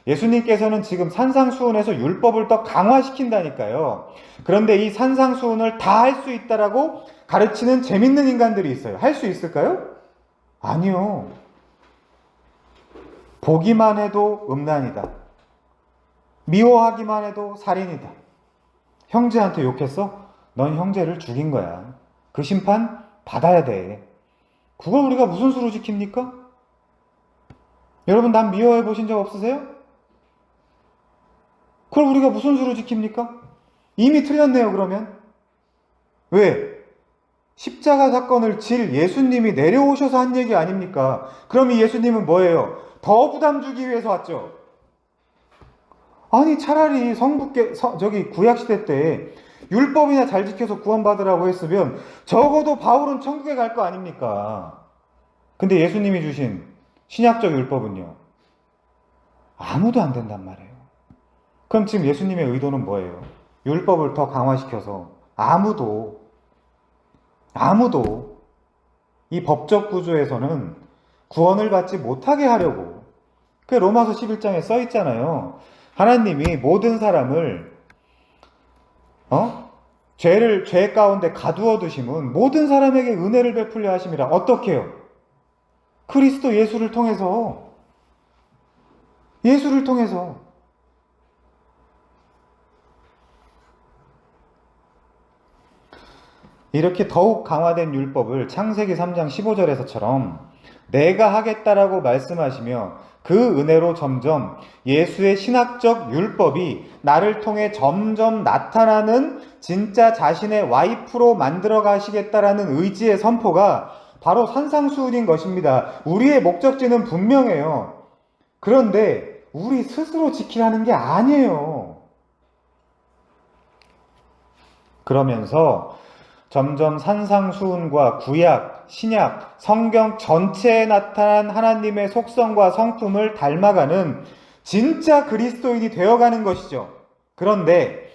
Speaker 1: 예수님께서는 지금 산상수훈에서 율법을 더 강화시킨다니까요. 그런데 이 산상수훈을 다 할 수 있다라고 가르치는 재밌는 인간들이 있어요. 할 수 있을까요? 아니요. 보기만 해도 음란이다. 미워하기만 해도 살인이다. 형제한테 욕했어? 넌 형제를 죽인 거야. 그 심판 받아야 돼. 그걸 우리가 무슨 수로 지킵니까? 여러분, 남 미워해 보신 적 없으세요? 그걸 우리가 무슨 수로 지킵니까? 이미 틀렸네요, 그러면. 왜? 십자가 사건을 질 예수님이 내려오셔서 한 얘기 아닙니까? 그럼 이 예수님은 뭐예요? 더 부담 주기 위해서 왔죠. 아니, 차라리 구약시대 때 율법이나 잘 지켜서 구원받으라고 했으면 적어도 바울은 천국에 갈 거 아닙니까? 근데 예수님이 주신 신약적 율법은요, 아무도 안 된단 말이에요. 그럼 지금 예수님의 의도는 뭐예요? 율법을 더 강화시켜서 아무도 이 법적 구조에서는 구원을 받지 못하게 하려고. 그 로마서 11장에 써 있잖아요. 하나님이 모든 사람을 죄 가운데 가두어 두심은 모든 사람에게 은혜를 베풀려 하심이라. 어떻게 해요? 그리스도 예수를 통해서. 이렇게 더욱 강화된 율법을 창세기 3장 15절에서처럼 내가 하겠다라고 말씀하시며 그 은혜로 점점 예수의 신학적 율법이 나를 통해 점점 나타나는 진짜 자신의 와이프로 만들어 가시겠다라는 의지의 선포가 바로 산상수훈인 것입니다. 우리의 목적지는 분명해요. 그런데 우리 스스로 지키라는 게 아니에요. 그러면서 점점 산상수훈과 구약, 신약, 성경 전체에 나타난 하나님의 속성과 성품을 닮아가는 진짜 그리스도인이 되어가는 것이죠. 그런데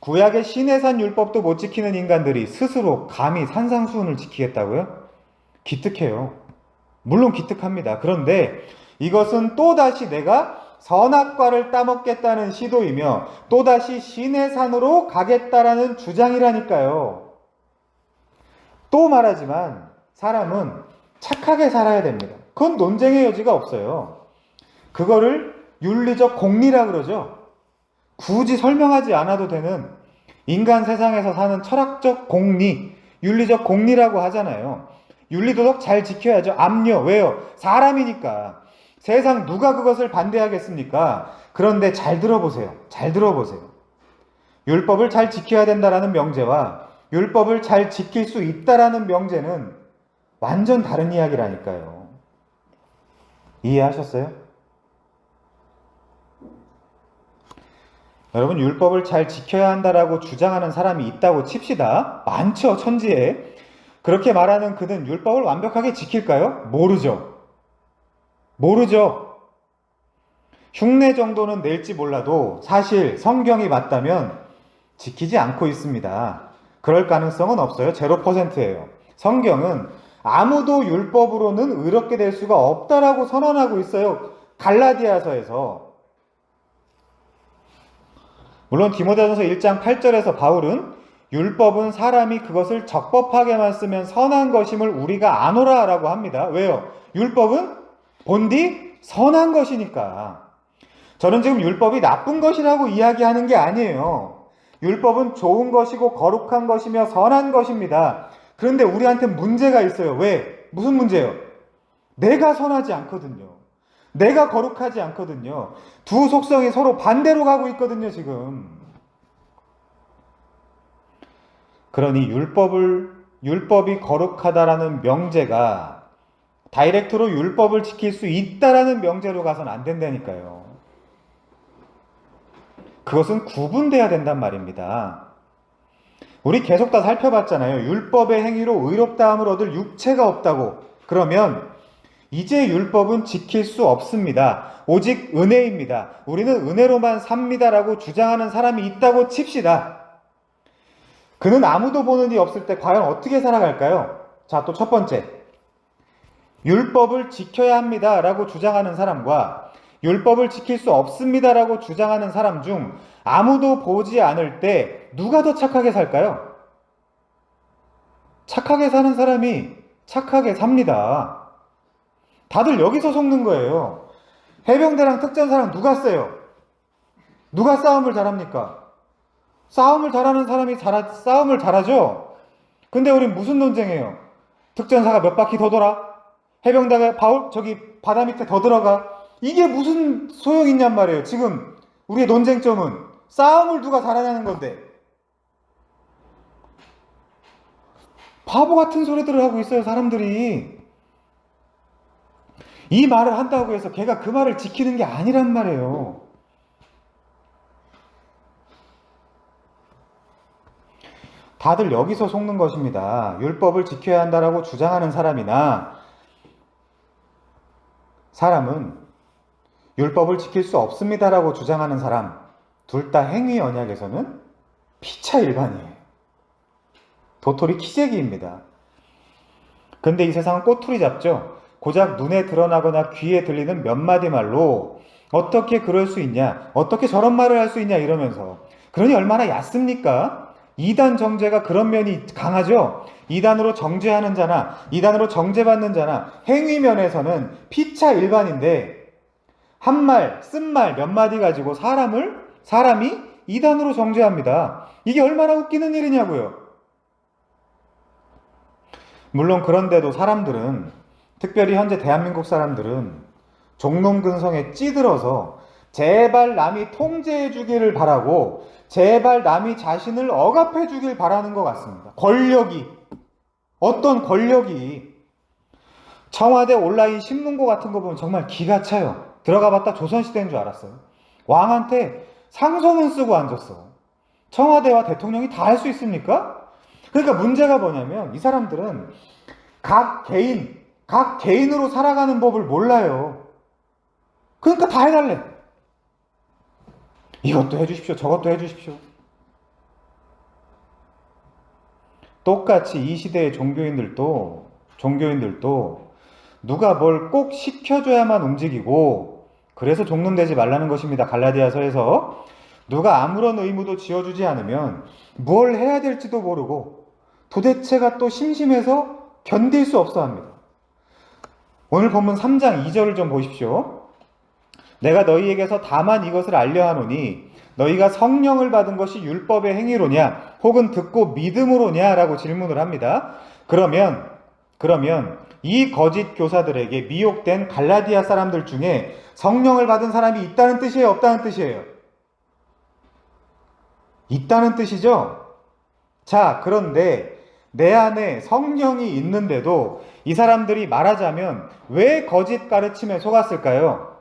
Speaker 1: 구약의 시내산 율법도 못 지키는 인간들이 스스로 감히 산상수훈을 지키겠다고요? 기특해요. 물론 기특합니다. 그런데 이것은 또다시 내가 선악과를 따먹겠다는 시도이며 또다시 시내산으로 가겠다라는 주장이라니까요. 또 말하지만 사람은 착하게 살아야 됩니다. 그건 논쟁의 여지가 없어요. 그거를 윤리적 공리라 그러죠. 굳이 설명하지 않아도 되는 인간 세상에서 사는 철학적 공리, 윤리적 공리라고 하잖아요. 윤리도덕 잘 지켜야죠. 압력. 왜요? 사람이니까. 세상 누가 그것을 반대하겠습니까? 그런데 잘 들어보세요. 잘 들어보세요. 율법을 잘 지켜야 된다라는 명제와 율법을 잘 지킬 수 있다라는 명제는 완전 다른 이야기라니까요. 이해하셨어요? 여러분, 율법을 잘 지켜야 한다라고 주장하는 사람이 있다고 칩시다. 많죠, 천지에. 그렇게 말하는 그는 율법을 완벽하게 지킬까요? 모르죠. 모르죠. 흉내 정도는 낼지 몰라도 사실 성경이 맞다면 지키지 않고 있습니다. 그럴 가능성은 없어요. 0%예요. 성경은 아무도 율법으로는 의롭게 될 수가 없다라고 선언하고 있어요. 갈라디아서에서. 물론 디모데전서 1장 8절에서 바울은 율법은 사람이 그것을 적법하게만 쓰면 선한 것임을 우리가 아노라 라고 합니다. 왜요? 율법은 본디 선한 것이니까. 저는 지금 율법이 나쁜 것이라고 이야기하는 게 아니에요. 율법은 좋은 것이고 거룩한 것이며 선한 것입니다. 그런데 우리한테 문제가 있어요. 왜? 무슨 문제예요? 내가 선하지 않거든요. 내가 거룩하지 않거든요. 두 속성이 서로 반대로 가고 있거든요, 지금. 그러니 율법이 거룩하다라는 명제가 다이렉트로 율법을 지킬 수 있다라는 명제로 가서는 안 된다니까요. 그것은 구분돼야 된단 말입니다. 우리 계속 다 살펴봤잖아요. 율법의 행위로 의롭다함을 얻을 육체가 없다고. 그러면 이제 율법은 지킬 수 없습니다. 오직 은혜입니다. 우리는 은혜로만 삽니다라고 주장하는 사람이 있다고 칩시다. 그는 아무도 보는 이 없을 때 과연 어떻게 살아갈까요? 자, 또 첫 번째. 율법을 지켜야 합니다라고 주장하는 사람과 율법을 지킬 수 없습니다라고 주장하는 사람 중 아무도 보지 않을 때 누가 더 착하게 살까요? 착하게 사는 사람이 착하게 삽니다. 다들 여기서 속는 거예요. 해병대랑 특전사랑 누가 세요? 누가 싸움을 잘합니까? 싸움을 잘하는 사람이 싸움을 잘하죠? 근데 우린 무슨 논쟁해요? 특전사가 몇 바퀴 더 돌아? 해병대가 바다 밑에 더 들어가? 이게 무슨 소용이 있냔 말이에요. 지금 우리의 논쟁점은 싸움을 누가 잘하냐는 건데. 바보 같은 소리들을 하고 있어요, 사람들이. 이 말을 한다고 해서 걔가 그 말을 지키는 게 아니란 말이에요. 다들 여기서 속는 것입니다. 율법을 지켜야 한다라고 주장하는 사람이나 사람은 율법을 지킬 수 없습니다라고 주장하는 사람, 둘 다 행위 언약에서는 피차 일반이에요. 도토리 키재기입니다. 근데 이 세상은 꼬투리 잡죠. 고작 눈에 드러나거나 귀에 들리는 몇 마디 말로 어떻게 그럴 수 있냐, 어떻게 저런 말을 할 수 있냐 이러면서. 그러니 얼마나 얕습니까? 이단 정죄가 그런 면이 강하죠. 이단으로 정죄하는 자나 이단으로 정죄받는 자나 행위면에서는 피차 일반인데 한 말, 쓴 말 몇 마디 가지고 사람이 이단으로 정죄합니다. 이게 얼마나 웃기는 일이냐고요. 물론 그런데도 사람들은, 특별히 현재 대한민국 사람들은 종놈근성에 찌들어서 제발 남이 통제해 주기를 바라고 제발 남이 자신을 억압해 주길 바라는 것 같습니다. 어떤 권력이. 청와대 온라인 신문고 같은 거 보면 정말 기가 차요. 들어가 봤다 조선시대인 줄 알았어요. 왕한테 상소문 쓰고 앉았어. 청와대와 대통령이 다 할 수 있습니까? 그러니까 문제가 뭐냐면 이 사람들은 각 개인으로 살아가는 법을 몰라요. 그러니까 다 해달래. 이것도 해주십시오. 저것도 해주십시오. 똑같이 이 시대의 종교인들도 누가 뭘 꼭 시켜줘야만 움직이고, 그래서 종론되지 말라는 것입니다. 갈라디아서에서 누가 아무런 의무도 지어주지 않으면 뭘 해야 될지도 모르고 도대체가 또 심심해서 견딜 수 없어 합니다. 오늘 본문 3장 2절을 좀 보십시오. 내가 너희에게서 다만 이것을 알려 하노니 너희가 성령을 받은 것이 율법의 행위로냐 혹은 듣고 믿음으로냐 라고 질문을 합니다. 그러면 이 거짓 교사들에게 미혹된 갈라디아 사람들 중에 성령을 받은 사람이 있다는 뜻이에요, 없다는 뜻이에요? 있다는 뜻이죠? 자, 그런데 내 안에 성령이 있는데도 이 사람들이 말하자면 왜 거짓 가르침에 속았을까요?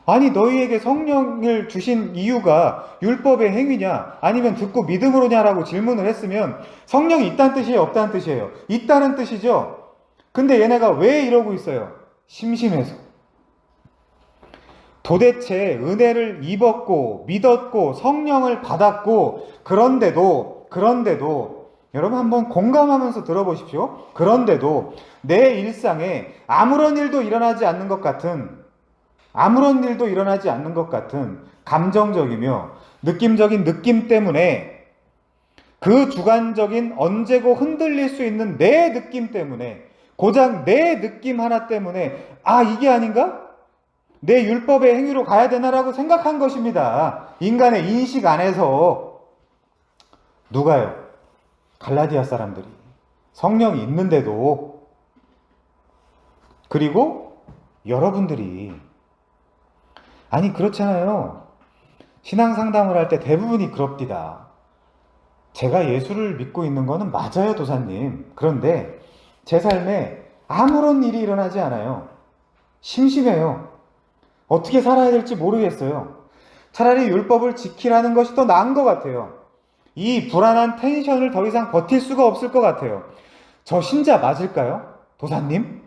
Speaker 1: 아니, 너희에게 성령을 주신 이유가 율법의 행위냐 아니면 듣고 믿음으로냐라고 질문을 했으면 성령이 있다는 뜻이에요, 없다는 뜻이에요? 있다는 뜻이죠? 근데 얘네가 왜 이러고 있어요? 심심해서. 도대체 은혜를 입었고 믿었고 성령을 받았고 그런데도 여러분 한번 공감하면서 들어보십시오. 그런데도 내 일상에 아무런 일도 일어나지 않는 것 같은 감정적이며 느낌적인 느낌 때문에 그 주관적인 언제고 흔들릴 수 있는 내 느낌 때문에 고작 내 느낌 하나 때문에 아 이게 아닌가? 내 율법의 행위로 가야 되나라고 생각한 것입니다. 인간의 인식 안에서. 누가요? 갈라디아 사람들이. 성령이 있는데도. 그리고 여러분들이. 아니 그렇잖아요. 신앙 상담을 할 때 대부분이 그럽디다. 제가 예수를 믿고 있는 거는 맞아요, 도사님. 그런데 제 삶에 아무런 일이 일어나지 않아요. 심심해요. 어떻게 살아야 될지 모르겠어요. 차라리 율법을 지키라는 것이 더 나은 것 같아요. 이 불안한 텐션을 더 이상 버틸 수가 없을 것 같아요. 저 신자 맞을까요? 도사님?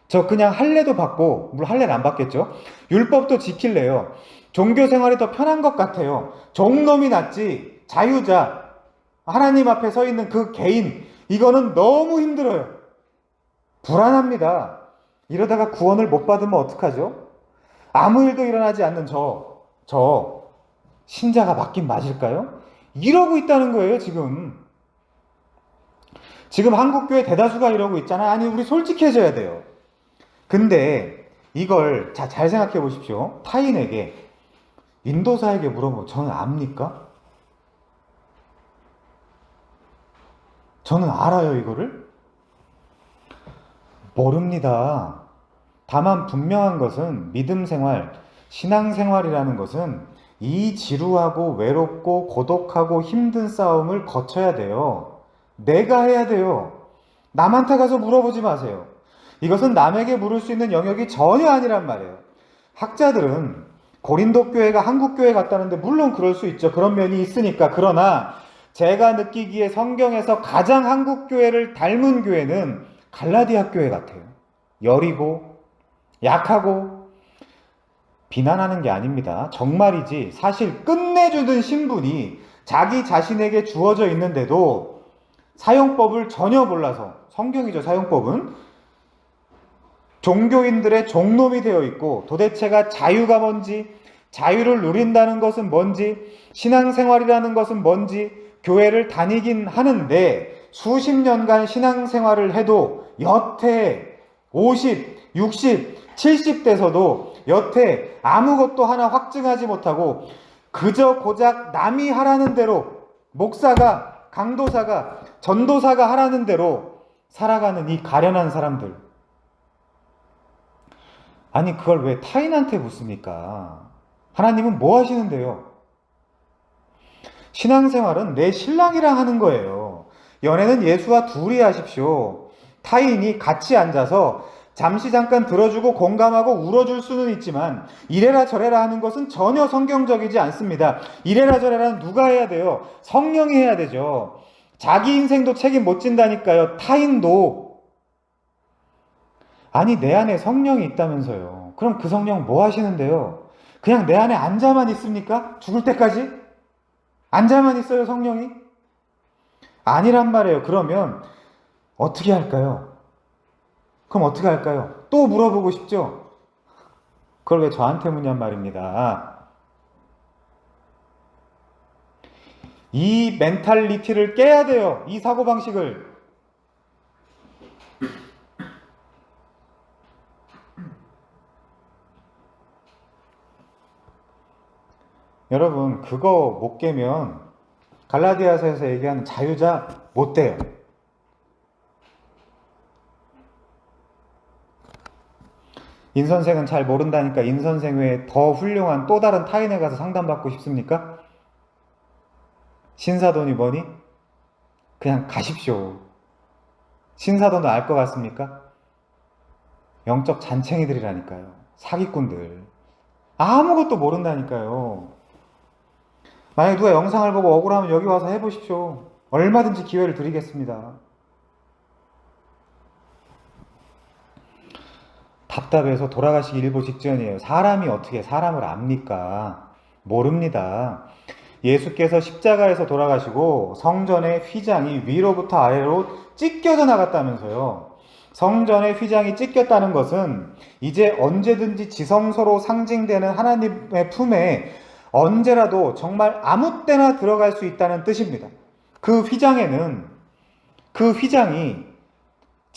Speaker 1: 저 그냥 할례도 받고, 물론 할례는 안 받겠죠? 율법도 지킬래요. 종교 생활이 더 편한 것 같아요. 종놈이 낫지. 자유자. 하나님 앞에 서 있는 그 개인. 이거는 너무 힘들어요. 불안합니다. 이러다가 구원을 못 받으면 어떡하죠? 아무 일도 일어나지 않는 저 신자가 맞긴 맞을까요? 이러고 있다는 거예요, 지금. 지금 한국교회 대다수가 이러고 있잖아요. 아니, 우리 솔직해져야 돼요. 근데 이걸 잘 생각해 보십시오. 타인에게, 인도사에게 물어보면 저는 압니까? 저는 알아요, 이거를? 모릅니다. 다만 분명한 것은 믿음 생활, 신앙 생활이라는 것은 이 지루하고 외롭고 고독하고 힘든 싸움을 거쳐야 돼요. 내가 해야 돼요. 남한테 가서 물어보지 마세요. 이것은 남에게 물을 수 있는 영역이 전혀 아니란 말이에요. 학자들은 고린도 교회가 한국 교회 같다는데 물론 그럴 수 있죠. 그런 면이 있으니까. 그러나 제가 느끼기에 성경에서 가장 한국 교회를 닮은 교회는 갈라디아 교회 같아요. 여리고 약하고 비난하는 게 아닙니다. 정말이지 사실 끝내주는 신분이 자기 자신에게 주어져 있는데도 사용법을 전혀 몰라서 성경이죠. 사용법은 종교인들의 종놈이 되어 있고 도대체가 자유가 뭔지 자유를 누린다는 것은 뭔지 신앙생활이라는 것은 뭔지 교회를 다니긴 하는데 수십 년간 신앙생활을 해도 여태 50, 60, 70대서도 여태 아무것도 하나 확증하지 못하고 그저 고작 남이 하라는 대로 목사가, 강도사가, 전도사가 하라는 대로 살아가는 이 가련한 사람들. 아니 그걸 왜 타인한테 묻습니까? 하나님은 뭐 하시는데요? 신앙생활은 내 신랑이랑 하는 거예요. 연애는 예수와 둘이 하십시오. 타인이 같이 앉아서 잠시 잠깐 들어주고 공감하고 울어줄 수는 있지만 이래라 저래라 하는 것은 전혀 성경적이지 않습니다. 이래라 저래라는 누가 해야 돼요? 성령이 해야 되죠. 자기 인생도 책임 못 진다니까요. 타인도. 아니 내 안에 성령이 있다면서요. 그럼 그 성령 뭐 하시는데요? 그냥 내 안에 앉아만 있습니까? 죽을 때까지? 앉아만 있어요 성령이? 아니란 말이에요. 그러면 어떻게 할까요? 그럼 어떻게 할까요? 또 물어보고 싶죠? 그걸 왜 저한테 묻냔 말입니다. 이 멘탈리티를 깨야 돼요. 이 사고방식을. 여러분 그거 못 깨면 갈라디아서에서 얘기하는 자유자 못 돼요. 인 선생은 잘 모른다니까 인 선생 외에 더 훌륭한 또 다른 타인에 가서 상담받고 싶습니까? 신사돈이 뭐니? 그냥 가십시오. 신사돈도 알 것 같습니까? 영적 잔챙이들이라니까요. 사기꾼들. 아무것도 모른다니까요. 만약에 누가 영상을 보고 억울하면 여기 와서 해보십시오. 얼마든지 기회를 드리겠습니다. 답답해서 돌아가시기 일보 직전이에요. 사람이 어떻게 사람을 압니까? 모릅니다. 예수께서 십자가에서 돌아가시고 성전의 휘장이 위로부터 아래로 찢겨져 나갔다면서요. 성전의 휘장이 찢겼다는 것은 이제 언제든지 지성소로 상징되는 하나님의 품에 언제라도 정말 아무 때나 들어갈 수 있다는 뜻입니다. 그 휘장이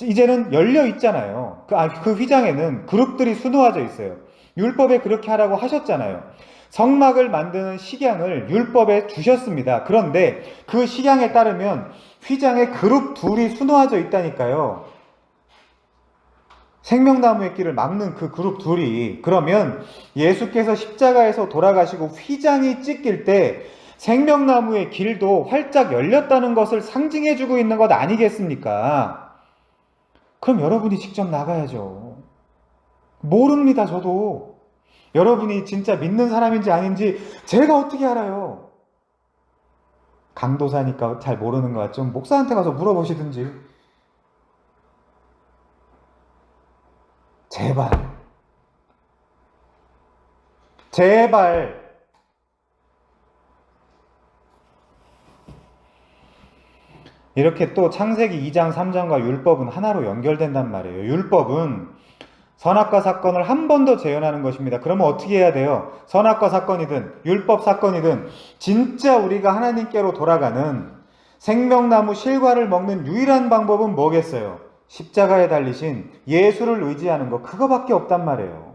Speaker 1: 이제는 열려 있잖아요. 그 휘장에는 그룹들이 수놓아져 있어요. 율법에 그렇게 하라고 하셨잖아요. 성막을 만드는 식양을 율법에 주셨습니다. 그런데 그 식양에 따르면 휘장에 그룹 둘이 수놓아져 있다니까요. 생명나무의 길을 막는 그 그룹 둘이, 그러면 예수께서 십자가에서 돌아가시고 휘장이 찢길 때 생명나무의 길도 활짝 열렸다는 것을 상징해주고 있는 것 아니겠습니까? 그럼 여러분이 직접 나가야죠. 모릅니다, 저도. 여러분이 진짜 믿는 사람인지 아닌지 제가 어떻게 알아요? 강도사니까 잘 모르는 것 같죠? 목사한테 가서 물어보시든지. 제발. 이렇게 또 창세기 2장 3장과 율법은 하나로 연결된단 말이에요. 율법은 선악과 사건을 한 번 더 재현하는 것입니다. 그러면 어떻게 해야 돼요? 선악과 사건이든 율법 사건이든 진짜 우리가 하나님께로 돌아가는 생명나무 실과를 먹는 유일한 방법은 뭐겠어요? 십자가에 달리신 예수를 의지하는 것, 그거밖에 없단 말이에요.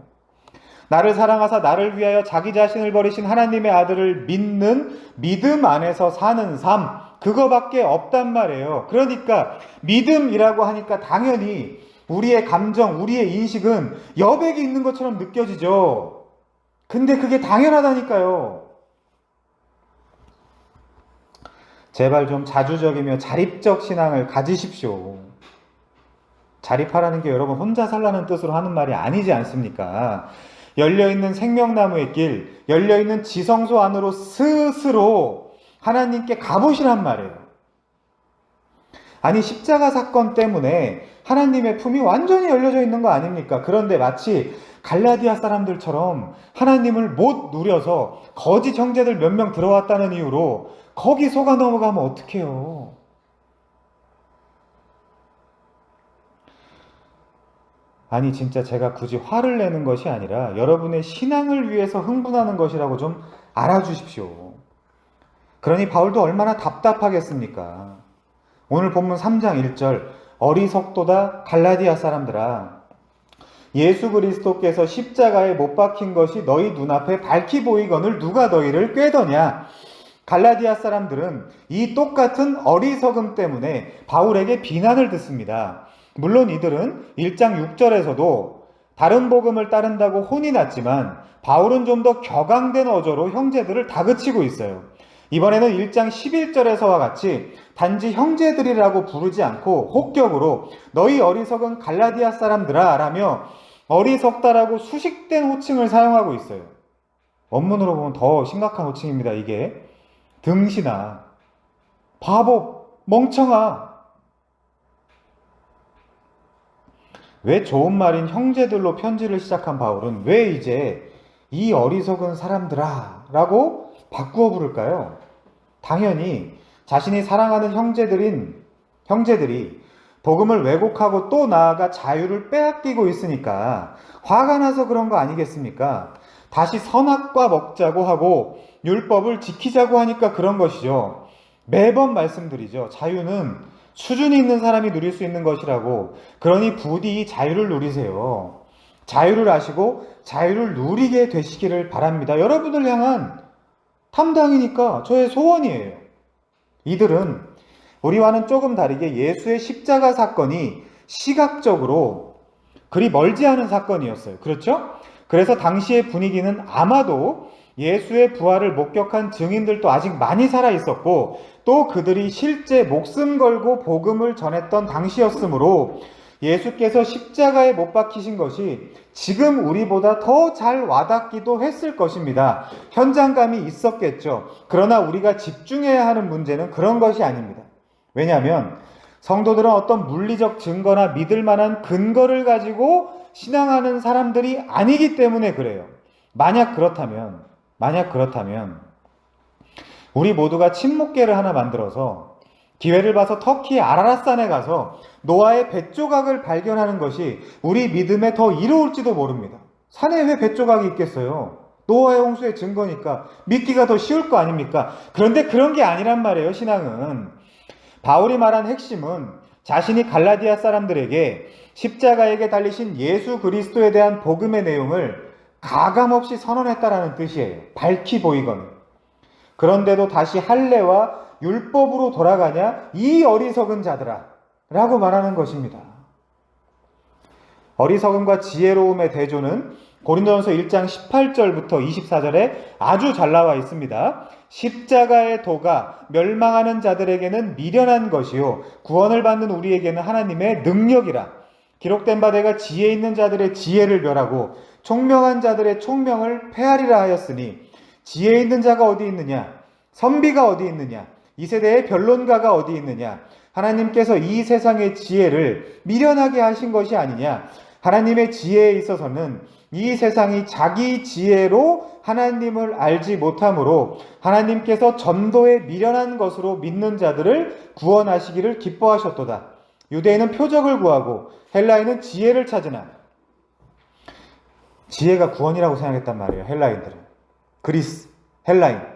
Speaker 1: 나를 사랑하사 나를 위하여 자기 자신을 버리신 하나님의 아들을 믿는 믿음 안에서 사는 삶, 그거밖에 없단 말이에요. 그러니까 믿음이라고 하니까 당연히 우리의 감정, 우리의 인식은 여백이 있는 것처럼 느껴지죠. 근데 그게 당연하다니까요. 제발 좀 자주적이며 자립적 신앙을 가지십시오. 자립하라는 게 여러분 혼자 살라는 뜻으로 하는 말이 아니지 않습니까? 열려있는 생명나무의 길, 열려있는 지성소 안으로 스스로 하나님께 가보시란 말이에요. 아니 십자가 사건 때문에 하나님의 품이 완전히 열려져 있는 거 아닙니까? 그런데 마치 갈라디아 사람들처럼 하나님을 못 누려서 거짓 형제들 몇 명 들어왔다는 이유로 거기 속아 넘어가면 어떡해요? 아니 진짜 제가 굳이 화를 내는 것이 아니라 여러분의 신앙을 위해서 흥분하는 것이라고 좀 알아주십시오. 그러니 바울도 얼마나 답답하겠습니까? 오늘 본문 3장 1절 어리석도다 갈라디아 사람들아, 예수 그리스도께서 십자가에 못 박힌 것이 너희 눈앞에 밝히 보이거늘 누가 너희를 꾀더냐. 갈라디아 사람들은 이 똑같은 어리석음 때문에 바울에게 비난을 듣습니다. 물론 이들은 1장 6절에서도 다른 복음을 따른다고 혼이 났지만 바울은 좀 더 격앙된 어조로 형제들을 다그치고 있어요. 이번에는 1장 11절에서와 같이 단지 형제들이라고 부르지 않고 혹격으로 너희 어리석은 갈라디아 사람들아 라며 어리석다라고 수식된 호칭을 사용하고 있어요. 원문으로 보면 더 심각한 호칭입니다. 이게 등신아, 바보, 멍청아. 왜 좋은 말인 형제들로 편지를 시작한 바울은 왜 이제 이 어리석은 사람들아 라고 바꾸어 부를까요? 당연히 자신이 사랑하는 형제들이 복음을 왜곡하고 또 나아가 자유를 빼앗기고 있으니까 화가 나서 그런 거 아니겠습니까? 다시 선악과 먹자고 하고 율법을 지키자고 하니까 그런 것이죠. 매번 말씀드리죠. 자유는 수준이 있는 사람이 누릴 수 있는 것이라고. 그러니 부디 자유를 누리세요. 자유를 아시고 자유를 누리게 되시기를 바랍니다. 여러분을 향한 담당이니까 저의 소원이에요. 이들은 우리와는 조금 다르게 예수의 십자가 사건이 시각적으로 그리 멀지 않은 사건이었어요. 그렇죠? 그래서 당시의 분위기는 아마도 예수의 부활을 목격한 증인들도 아직 많이 살아 있었고, 또 그들이 실제 목숨 걸고 복음을 전했던 당시였으므로 예수께서 십자가에 못 박히신 것이 지금 우리보다 더 잘 와닿기도 했을 것입니다. 현장감이 있었겠죠. 그러나 우리가 집중해야 하는 문제는 그런 것이 아닙니다. 왜냐하면 성도들은 어떤 물리적 증거나 믿을 만한 근거를 가지고 신앙하는 사람들이 아니기 때문에 그래요. 만약 그렇다면 우리 모두가 침묵계를 하나 만들어서 기회를 봐서 터키의 아라랏산에 가서 노아의 뱃조각을 발견하는 것이 우리 믿음에 더 이로울지도 모릅니다. 산에 왜 뱃조각이 있겠어요? 노아의 홍수의 증거니까 믿기가 더 쉬울 거 아닙니까? 그런데 그런 게 아니란 말이에요. 신앙은. 바울이 말한 핵심은 자신이 갈라디아 사람들에게 십자가에게 달리신 예수 그리스도에 대한 복음의 내용을 가감없이 선언했다라는 뜻이에요. 밝히 보이거든. 그런데도 다시 할례와 율법으로 돌아가냐 이 어리석은 자들아 라고 말하는 것입니다. 어리석음과 지혜로움의 대조는 고린도전서 1장 18절부터 24절에 아주 잘 나와 있습니다. 십자가의 도가 멸망하는 자들에게는 미련한 것이요 구원을 받는 우리에게는 하나님의 능력이라. 기록된 바 내가 지혜 있는 자들의 지혜를 멸하고 총명한 자들의 총명을 폐하리라 하였으니 지혜 있는 자가 어디 있느냐? 선비가 어디 있느냐? 이 세대의 변론가가 어디 있느냐? 하나님께서 이 세상의 지혜를 미련하게 하신 것이 아니냐? 하나님의 지혜에 있어서는 이 세상이 자기 지혜로 하나님을 알지 못하므로 하나님께서 전도에 미련한 것으로 믿는 자들을 구원하시기를 기뻐하셨도다. 유대인은 표적을 구하고 헬라인은 지혜를 찾으나, 지혜가 구원이라고 생각했단 말이에요. 헬라인들은. 그리스, 헬라인.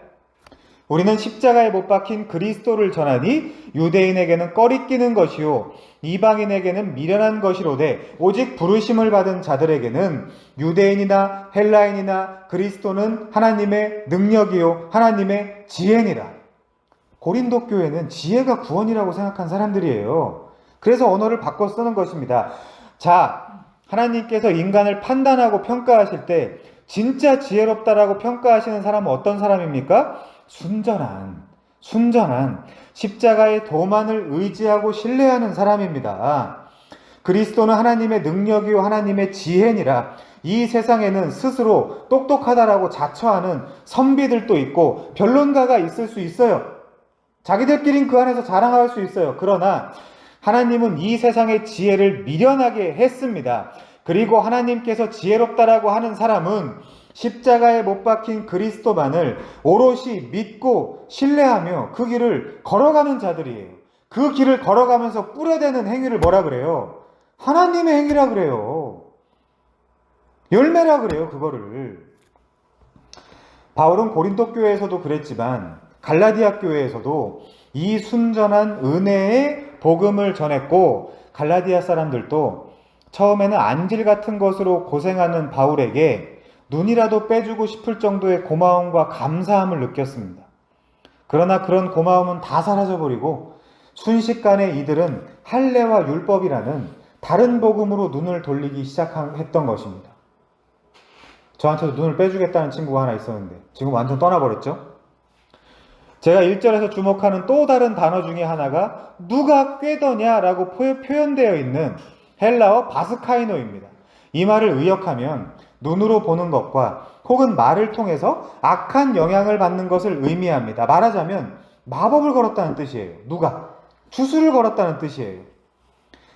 Speaker 1: 우리는 십자가에 못 박힌 그리스도를 전하니 유대인에게는 꺼리끼는 것이요 이방인에게는 미련한 것이로되 오직 부르심을 받은 자들에게는 유대인이나 헬라인이나 그리스도는 하나님의 능력이요 하나님의 지혜니라. 고린도 교회는 지혜가 구원이라고 생각한 사람들이에요. 그래서 언어를 바꿔 쓰는 것입니다. 자, 하나님께서 인간을 판단하고 평가하실 때 진짜 지혜롭다라고 평가하시는 사람은 어떤 사람입니까? 순전한 십자가의 도만을 의지하고 신뢰하는 사람입니다. 그리스도는 하나님의 능력이요 하나님의 지혜니라. 이 세상에는 스스로 똑똑하다라고 자처하는 선비들도 있고 변론가가 있을 수 있어요. 자기들끼린 그 안에서 자랑할 수 있어요. 그러나 하나님은 이 세상의 지혜를 미련하게 했습니다. 그리고 하나님께서 지혜롭다라고 하는 사람은 십자가에 못 박힌 그리스도만을 오롯이 믿고 신뢰하며 그 길을 걸어가는 자들이에요. 그 길을 걸어가면서 뿌려대는 행위를 뭐라 그래요? 하나님의 행위라 그래요. 열매라 그래요. 그거를. 바울은 고린도 교회에서도 그랬지만 갈라디아 교회에서도 이 순전한 은혜의 복음을 전했고, 갈라디아 사람들도 처음에는 안질 같은 것으로 고생하는 바울에게 눈이라도 빼주고 싶을 정도의 고마움과 감사함을 느꼈습니다. 그러나 그런 고마움은 다 사라져버리고 순식간에 이들은 할례와 율법이라는 다른 복음으로 눈을 돌리기 시작했던 것입니다. 저한테도 눈을 빼주겠다는 친구가 하나 있었는데 지금 완전 떠나버렸죠? 제가 1절에서 주목하는 또 다른 단어 중에 하나가 누가 꾀더냐라고 표현되어 있는 헬라어 바스카이노입니다. 이 말을 의역하면 눈으로 보는 것과 혹은 말을 통해서 악한 영향을 받는 것을 의미합니다. 말하자면 마법을 걸었다는 뜻이에요. 누가? 주술을 걸었다는 뜻이에요.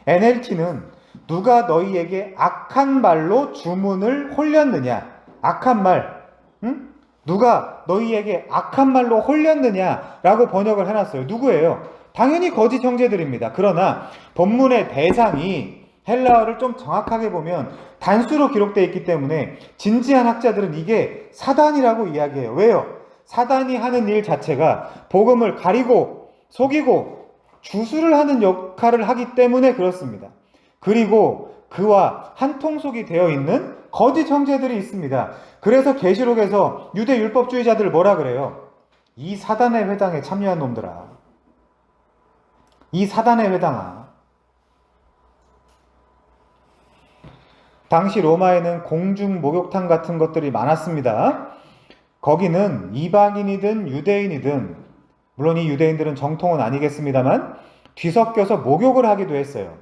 Speaker 1: NLT는 누가 너희에게 악한 말로 주문을 홀렸느냐? 악한 말. 누가 너희에게 악한 말로 홀렸느냐라고 번역을 해놨어요. 누구예요? 당연히 거짓 형제들입니다. 그러나 본문의 대상이 헬라어를 좀 정확하게 보면 단수로 기록되어 있기 때문에 진지한 학자들은 이게 사단이라고 이야기해요. 왜요? 사단이 하는 일 자체가 복음을 가리고 속이고 주술을 하는 역할을 하기 때문에 그렇습니다. 그리고 그와 한통속이 되어 있는 거짓 형제들이 있습니다. 그래서 계시록에서 유대 율법주의자들을 뭐라 그래요? 이 사단의 회당에 참여한 놈들아. 이 사단의 회당아. 당시 로마에는 공중 목욕탕 같은 것들이 많았습니다. 거기는 이방인이든 유대인이든, 물론 이 유대인들은 정통은 아니겠습니다만 뒤섞여서 목욕을 하기도 했어요.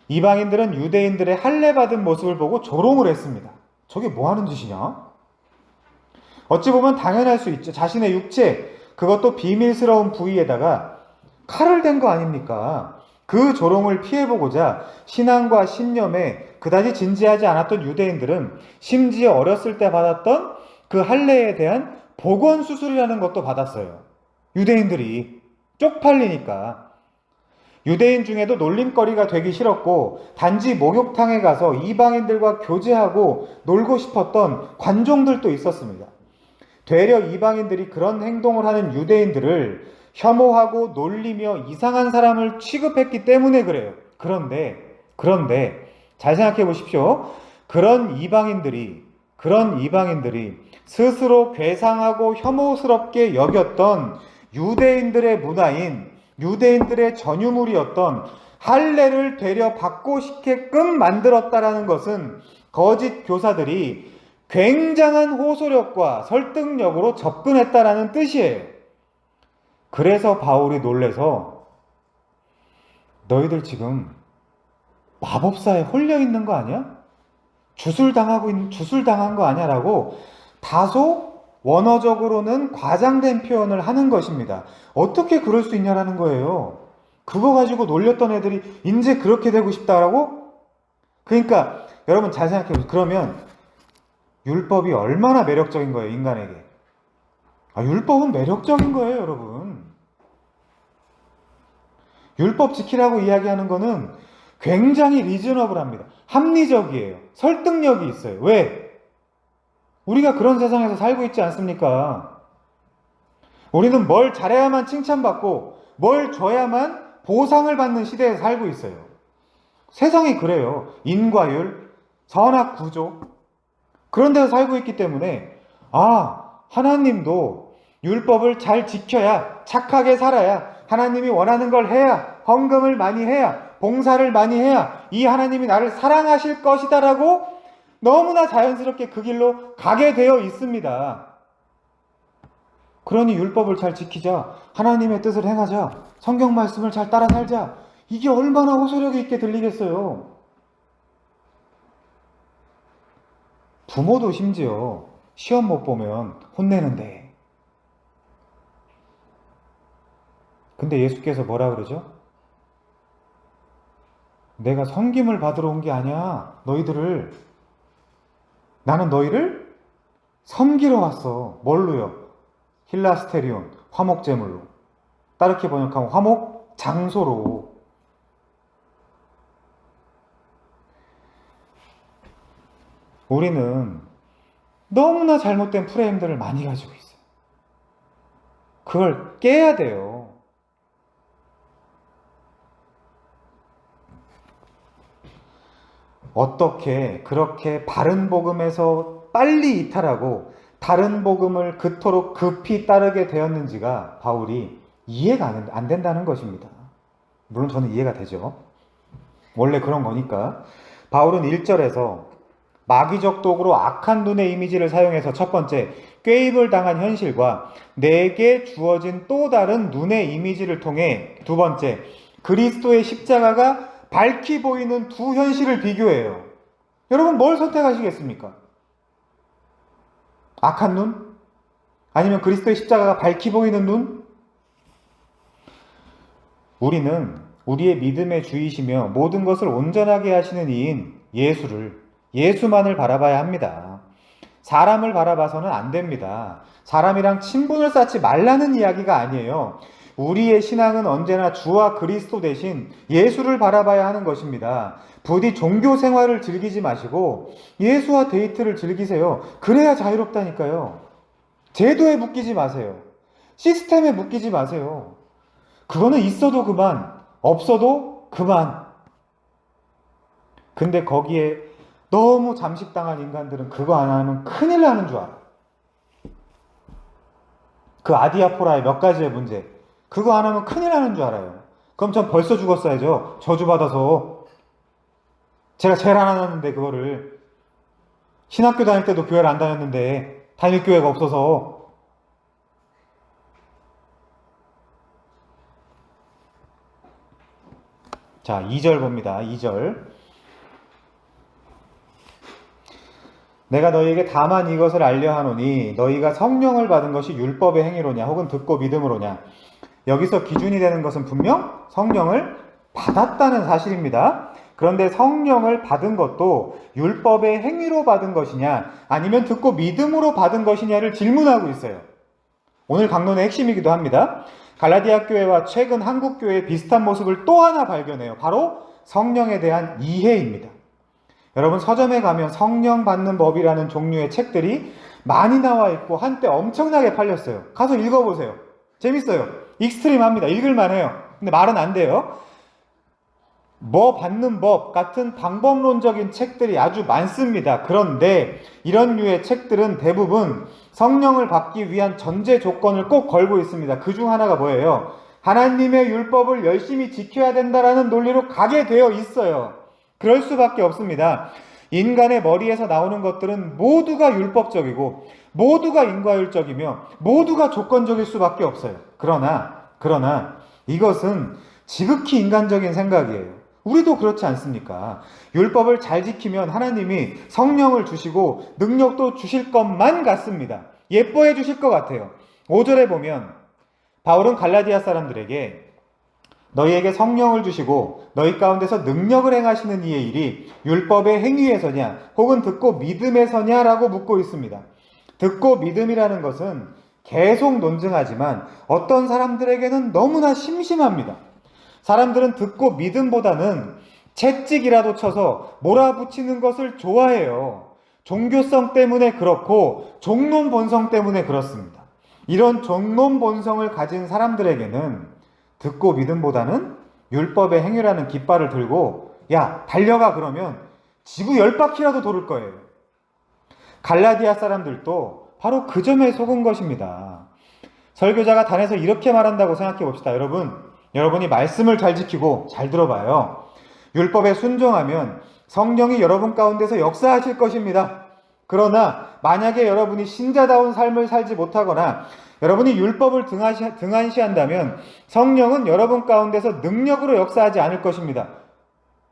Speaker 1: 이방인들은 유대인들의 할례 받은 모습을 보고 조롱을 했습니다. 저게 뭐 하는 짓이냐? 어찌 보면 당연할 수 있죠. 자신의 육체, 그것도 비밀스러운 부위에다가 칼을 댄 거 아닙니까? 그 조롱을 피해보고자 신앙과 신념에 그다지 진지하지 않았던 유대인들은 심지어 어렸을 때 받았던 그 할례에 대한 복원 수술이라는 것도 받았어요. 유대인들이 쪽팔리니까. 유대인 중에도 놀림거리가 되기 싫었고 단지 목욕탕에 가서 이방인들과 교제하고 놀고 싶었던 관종들도 있었습니다. 되려 이방인들이 그런 행동을 하는 유대인들을 혐오하고 놀리며 이상한 사람을 취급했기 때문에 그래요. 그런데 잘 생각해 보십시오. 그런 이방인들이 스스로 괴상하고 혐오스럽게 여겼던 유대인들의 문화인, 유대인들의 전유물이었던 할례를 되려 받고 싶게끔 만들었다라는 것은 거짓 교사들이 굉장한 호소력과 설득력으로 접근했다라는 뜻이에요. 그래서 바울이 놀래서 너희들 지금 마법사에 홀려 있는 거 아니야? 주술당한 거 아니야? 라고 다소 원어적으로는 과장된 표현을 하는 것입니다. 어떻게 그럴 수 있냐라는 거예요. 그거 가지고 놀렸던 애들이 이제 그렇게 되고 싶다라고? 그러니까 여러분 잘 생각해 보세요. 그러면 율법이 얼마나 매력적인 거예요, 인간에게. 율법은 매력적인 거예요, 여러분. 율법 지키라고 이야기하는 거는 굉장히 리즈너블합니다. 합리적이에요. 설득력이 있어요. 왜? 우리가 그런 세상에서 살고 있지 않습니까? 우리는 뭘 잘해야만 칭찬받고 뭘 줘야만 보상을 받는 시대에 살고 있어요. 세상이 그래요. 인과율, 선악구조, 그런 데서 살고 있기 때문에 하나님도 율법을 잘 지켜야, 착하게 살아야, 하나님이 원하는 걸 해야, 헌금을 많이 해야, 봉사를 많이 해야 이 하나님이 나를 사랑하실 것이다 라고 너무나 자연스럽게 그 길로 가게 되어 있습니다. 그러니 율법을 잘 지키자, 하나님의 뜻을 행하자, 성경 말씀을 잘 따라 살자, 이게 얼마나 호소력 있게 들리겠어요. 부모도 심지어 시험 못 보면 혼내는데. 근데 예수께서 뭐라 그러죠? 내가 섬김을 받으러 온 게 아니야. 나는 너희를 섬기러 왔어. 뭘로요? 힐라스테리온, 화목제물로. 다르게 번역하면 화목 장소로. 우리는 너무나 잘못된 프레임들을 많이 가지고 있어요. 그걸 깨야 돼요. 어떻게 그렇게 바른 복음에서 빨리 이탈하고 다른 복음을 그토록 급히 따르게 되었는지가 바울이 이해가 안 된다는 것입니다. 물론 저는 이해가 되죠. 원래 그런 거니까. 바울은 1절에서 마귀적 도구로 악한 눈의 이미지를 사용해서 첫 번째, 꾀입을 당한 현실과 내게 주어진 또 다른 눈의 이미지를 통해 두 번째, 그리스도의 십자가가 밝히 보이는 두 현실을 비교해요. 여러분 뭘 선택하시겠습니까? 악한 눈? 아니면 그리스도의 십자가가 밝히 보이는 눈? 우리는 우리의 믿음의 주이시며 모든 것을 온전하게 하시는 이인 예수만을 바라봐야 합니다. 사람을 바라봐서는 안 됩니다. 사람이랑 친분을 쌓지 말라는 이야기가 아니에요. 우리의 신앙은 언제나 주와 그리스도 대신 예수를 바라봐야 하는 것입니다. 부디 종교 생활을 즐기지 마시고 예수와 데이트를 즐기세요. 그래야 자유롭다니까요. 제도에 묶이지 마세요. 시스템에 묶이지 마세요. 그거는 있어도 그만, 없어도 그만. 근데 거기에 너무 잠식당한 인간들은 그거 안 하면 큰일 나는 줄 알아. 그 아디아포라의 몇 가지의 문제. 그거 안 하면 큰일 나는 줄 알아요. 그럼 전 벌써 죽었어야죠. 저주받아서. 제가 제일 안 하는데 그거를. 신학교 다닐 때도 교회를 안 다녔는데 다닐 교회가 없어서. 자, 2절 봅니다. 2절. 내가 너희에게 다만 이것을 알려 하노니 너희가 성령을 받은 것이 율법의 행위로냐 혹은 듣고 믿음으로냐. 여기서 기준이 되는 것은 분명 성령을 받았다는 사실입니다. 그런데 성령을 받은 것도 율법의 행위로 받은 것이냐 아니면 듣고 믿음으로 받은 것이냐를 질문하고 있어요. 오늘 강론의 핵심이기도 합니다. 갈라디아 교회와 최근 한국 교회의 비슷한 모습을 또 하나 발견해요. 바로 성령에 대한 이해입니다. 여러분, 서점에 가면 성령 받는 법이라는 종류의 책들이 많이 나와 있고 한때 엄청나게 팔렸어요. 가서 읽어보세요. 재밌어요. 익스트림합니다. 읽을만해요. 근데 말은 안 돼요. 뭐 받는 법 같은 방법론적인 책들이 아주 많습니다. 그런데 이런 류의 책들은 대부분 성령을 받기 위한 전제 조건을 꼭 걸고 있습니다. 그 중 하나가 뭐예요? 하나님의 율법을 열심히 지켜야 된다라는 논리로 가게 되어 있어요. 그럴 수밖에 없습니다. 인간의 머리에서 나오는 것들은 모두가 율법적이고 모두가 인과율적이며 모두가 조건적일 수밖에 없어요. 그러나 이것은 지극히 인간적인 생각이에요. 우리도 그렇지 않습니까? 율법을 잘 지키면 하나님이 성령을 주시고 능력도 주실 것만 같습니다. 예뻐해 주실 것 같아요. 5절에 보면 바울은 갈라디아 사람들에게 너희에게 성령을 주시고 너희 가운데서 능력을 행하시는 이의 일이 율법의 행위에서냐 혹은 듣고 믿음에서냐라고 묻고 있습니다. 듣고 믿음이라는 것은 계속 논증하지만 어떤 사람들에게는 너무나 심심합니다. 사람들은 듣고 믿음보다는 채찍이라도 쳐서 몰아붙이는 것을 좋아해요. 종교성 때문에 그렇고 종론 본성 때문에 그렇습니다. 이런 종론 본성을 가진 사람들에게는 듣고 믿음보다는 율법의 행위라는 깃발을 들고 야 달려가 그러면 지구 10바퀴라도 돌을 거예요. 갈라디아 사람들도 바로 그 점에 속은 것입니다. 설교자가 단에서 이렇게 말한다고 생각해 봅시다. 여러분이 말씀을 잘 지키고 잘 들어봐요. 율법에 순종하면 성령이 여러분 가운데서 역사하실 것입니다. 그러나 만약에 여러분이 신자다운 삶을 살지 못하거나 여러분이 율법을 등한시한다면 성령은 여러분 가운데서 능력으로 역사하지 않을 것입니다.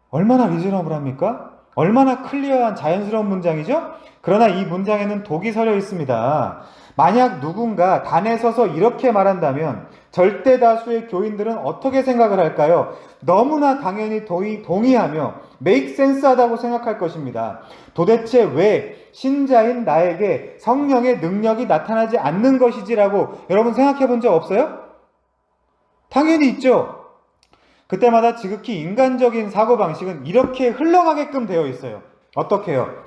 Speaker 1: 얼마나 리저너블합니까? 얼마나 클리어한 자연스러운 문장이죠? 그러나 이 문장에는 독이 서려 있습니다. 만약 누군가 단에 서서 이렇게 말한다면 절대 다수의 교인들은 어떻게 생각을 할까요? 너무나 당연히 동의하며 make sense 하다고 생각할 것입니다. 도대체 왜 신자인 나에게 성령의 능력이 나타나지 않는 것이지라고 여러분 생각해 본 적 없어요? 당연히 있죠. 그때마다 지극히 인간적인 사고방식은 이렇게 흘러가게끔 되어 있어요. 어떻게 해요?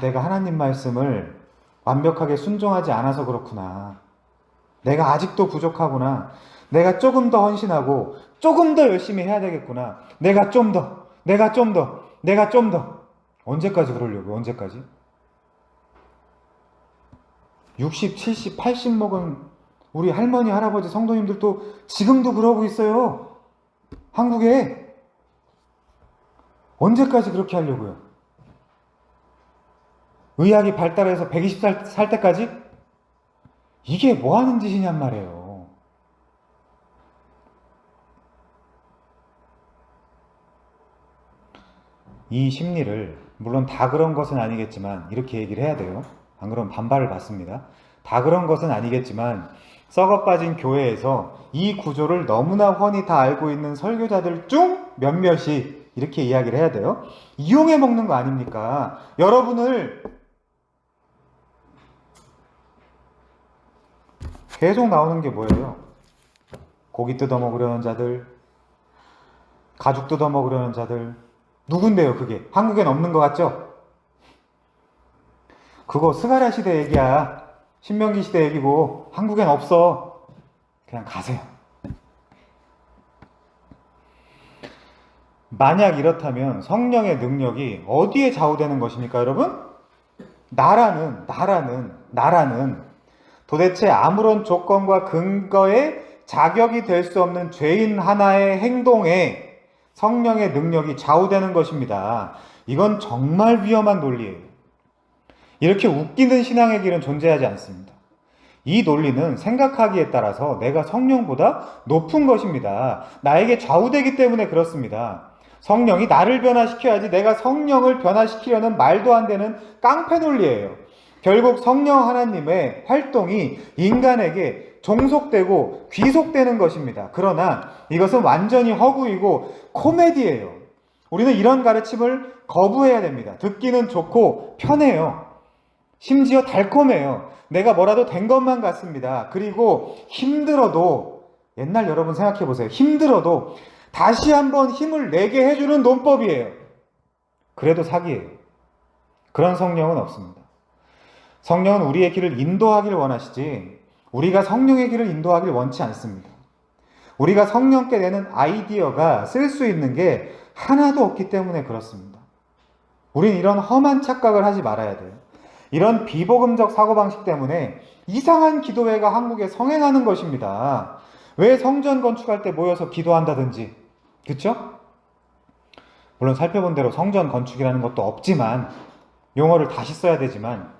Speaker 1: 내가 하나님 말씀을 완벽하게 순종하지 않아서 그렇구나. 내가 아직도 부족하구나. 내가 조금 더 헌신하고 조금 더 열심히 해야 되겠구나. 내가 좀 더. 언제까지 그러려고요? 언제까지? 60, 70, 80 먹은 우리 할머니, 할아버지, 성도님들도 지금도 그러고 있어요. 한국에. 언제까지 그렇게 하려고요? 의학이 발달해서 120살 살 때까지? 이게 뭐 하는 짓이냔 말이에요. 이 심리를 물론 다 그런 것은 아니겠지만 이렇게 얘기를 해야 돼요. 안 그러면 반발을 받습니다. 다 그런 것은 아니겠지만 썩어 빠진 교회에서 이 구조를 너무나 훤히 다 알고 있는 설교자들 중 몇몇이 이렇게 이야기를 해야 돼요. 이용해 먹는 거 아닙니까? 여러분을 계속 나오는 게 뭐예요? 고기 뜯어 먹으려는 자들, 가죽 뜯어 먹으려는 자들. 누군데요 그게? 한국엔 없는 것 같죠? 그거 스가랴 시대 얘기야. 신명기 시대 얘기고 한국엔 없어. 그냥 가세요. 만약 이렇다면 성령의 능력이 어디에 좌우되는 것입니까 여러분? 나라는 도대체 아무런 조건과 근거에 자격이 될 수 없는 죄인 하나의 행동에 성령의 능력이 좌우되는 것입니다. 이건 정말 위험한 논리예요. 이렇게 웃기는 신앙의 길은 존재하지 않습니다. 이 논리는 생각하기에 따라서 내가 성령보다 높은 것입니다. 나에게 좌우되기 때문에 그렇습니다. 성령이 나를 변화시켜야지 내가 성령을 변화시키려는 말도 안 되는 깡패 논리예요. 결국 성령 하나님의 활동이 인간에게 종속되고 귀속되는 것입니다. 그러나 이것은 완전히 허구이고 코미디예요. 우리는 이런 가르침을 거부해야 됩니다. 듣기는 좋고 편해요. 심지어 달콤해요. 내가 뭐라도 된 것만 같습니다. 그리고 힘들어도, 옛날 여러분 생각해 보세요. 힘들어도 다시 한번 힘을 내게 해주는 논법이에요. 그래도 사기예요. 그런 성령은 없습니다. 성령은 우리의 길을 인도하길 원하시지 우리가 성령의 길을 인도하길 원치 않습니다. 우리가 성령께 내는 아이디어가 쓸 수 있는 게 하나도 없기 때문에 그렇습니다. 우린 이런 험한 착각을 하지 말아야 돼요. 이런 비복음적 사고방식 때문에 이상한 기도회가 한국에 성행하는 것입니다. 왜 성전 건축할 때 모여서 기도한다든지, 그렇죠? 물론 살펴본 대로 성전 건축이라는 것도 없지만, 용어를 다시 써야 되지만,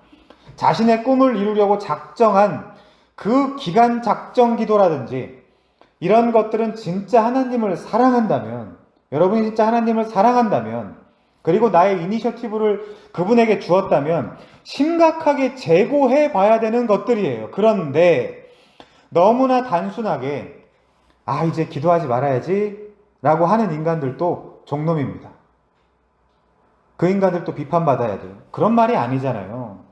Speaker 1: 자신의 꿈을 이루려고 작정한 그 기간 작정 기도라든지 이런 것들은 진짜 하나님을 사랑한다면, 여러분이 진짜 하나님을 사랑한다면, 그리고 나의 이니셔티브를 그분에게 주었다면 심각하게 재고해 봐야 되는 것들이에요. 그런데 너무나 단순하게 이제 기도하지 말아야지 라고 하는 인간들도 종놈입니다. 그 인간들도 비판받아야 돼요. 그런 말이 아니잖아요.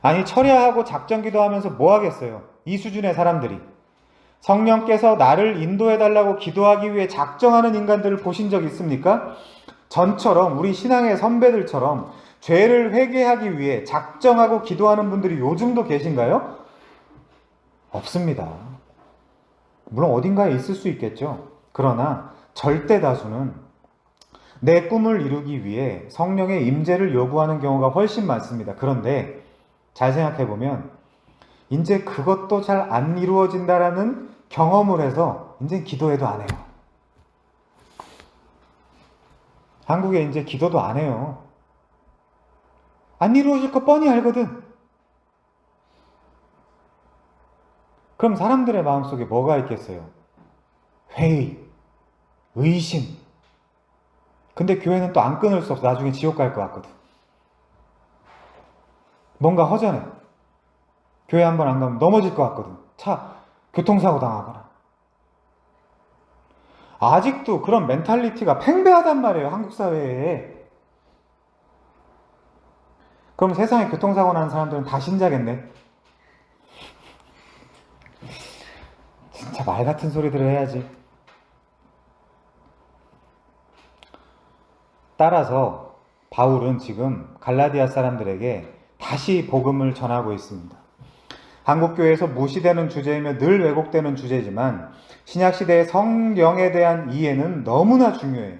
Speaker 1: 아니, 철야하고 작정 기도하면서 뭐 하겠어요? 이 수준의 사람들이. 성령께서 나를 인도해달라고 기도하기 위해 작정하는 인간들을 보신 적 있습니까? 전처럼, 우리 신앙의 선배들처럼 죄를 회개하기 위해 작정하고 기도하는 분들이 요즘도 계신가요? 없습니다. 물론 어딘가에 있을 수 있겠죠. 그러나 절대 다수는 내 꿈을 이루기 위해 성령의 임재를 요구하는 경우가 훨씬 많습니다. 그런데 잘 생각해보면 이제 그것도 잘 안 이루어진다라는 경험을 해서 이제 기도해도 안 해요. 한국에 이제 기도도 안 해요. 안 이루어질 거 뻔히 알거든. 그럼 사람들의 마음속에 뭐가 있겠어요? 회의, 의심. 근데 교회는 또 안 끊을 수 없어. 나중에 지옥 갈 것 같거든. 뭔가 허전해. 교회 한 번 안 가면 넘어질 것 같거든. 교통사고 당하거나. 아직도 그런 멘탈리티가 팽배하단 말이에요. 한국 사회에. 그럼 세상에 교통사고 나는 사람들은 다 신자겠네. 진짜 말 같은 소리들을 해야지. 따라서 바울은 지금 갈라디아 사람들에게 다시 복음을 전하고 있습니다. 한국교회에서 무시되는 주제이며 늘 왜곡되는 주제지만 신약시대의 성령에 대한 이해는 너무나 중요해요.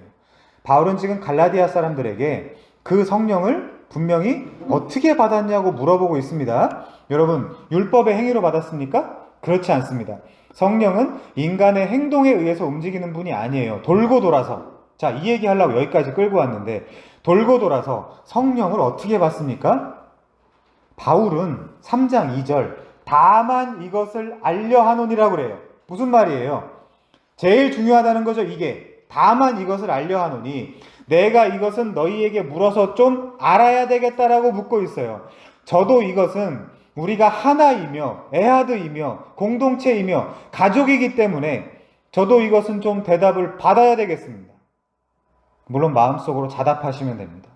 Speaker 1: 바울은 지금 갈라디아 사람들에게 그 성령을 분명히 어떻게 받았냐고 물어보고 있습니다. 여러분, 율법의 행위로 받았습니까? 그렇지 않습니다. 성령은 인간의 행동에 의해서 움직이는 분이 아니에요. 돌고 돌아서. 자, 이 얘기 하려고 여기까지 끌고 왔는데 돌고 돌아서 성령을 어떻게 받습니까? 바울은 3장 2절 다만 이것을 알려 하노니라고 그래요. 무슨 말이에요? 제일 중요하다는 거죠. 이게 다만 이것을 알려 하노니, 내가 이것은 너희에게 물어서 좀 알아야 되겠다라고 묻고 있어요. 저도 이것은 우리가 하나이며 에하드이며 공동체이며 가족이기 때문에 저도 이것은 좀 대답을 받아야 되겠습니다. 물론 마음속으로 자답하시면 됩니다.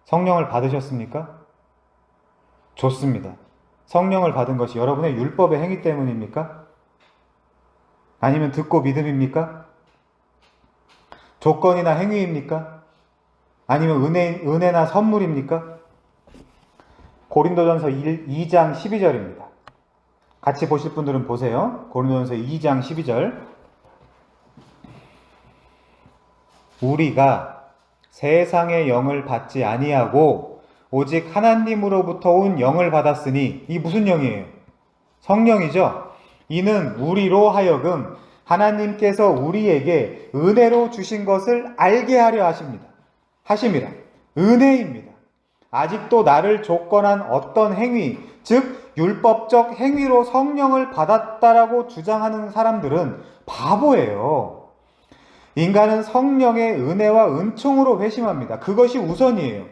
Speaker 1: 성령을 받으셨습니까? 좋습니다. 성령을 받은 것이 여러분의 율법의 행위 때문입니까? 아니면 듣고 믿음입니까? 조건이나 행위입니까? 아니면 은혜나 선물입니까? 고린도전서 2장 12절입니다. 같이 보실 분들은 보세요. 고린도전서 2장 12절. 우리가 세상의 영을 받지 아니하고 오직 하나님으로부터 온 영을 받았으니, 이 무슨 영이에요? 성령이죠. 이는 우리로 하여금 하나님께서 우리에게 은혜로 주신 것을 알게 하려 하심이라. 은혜입니다. 아직도 나를 조건한 어떤 행위, 즉 율법적 행위로 성령을 받았다라고 주장하는 사람들은 바보예요. 인간은 성령의 은혜와 은총으로 회심합니다. 그것이 우선이에요.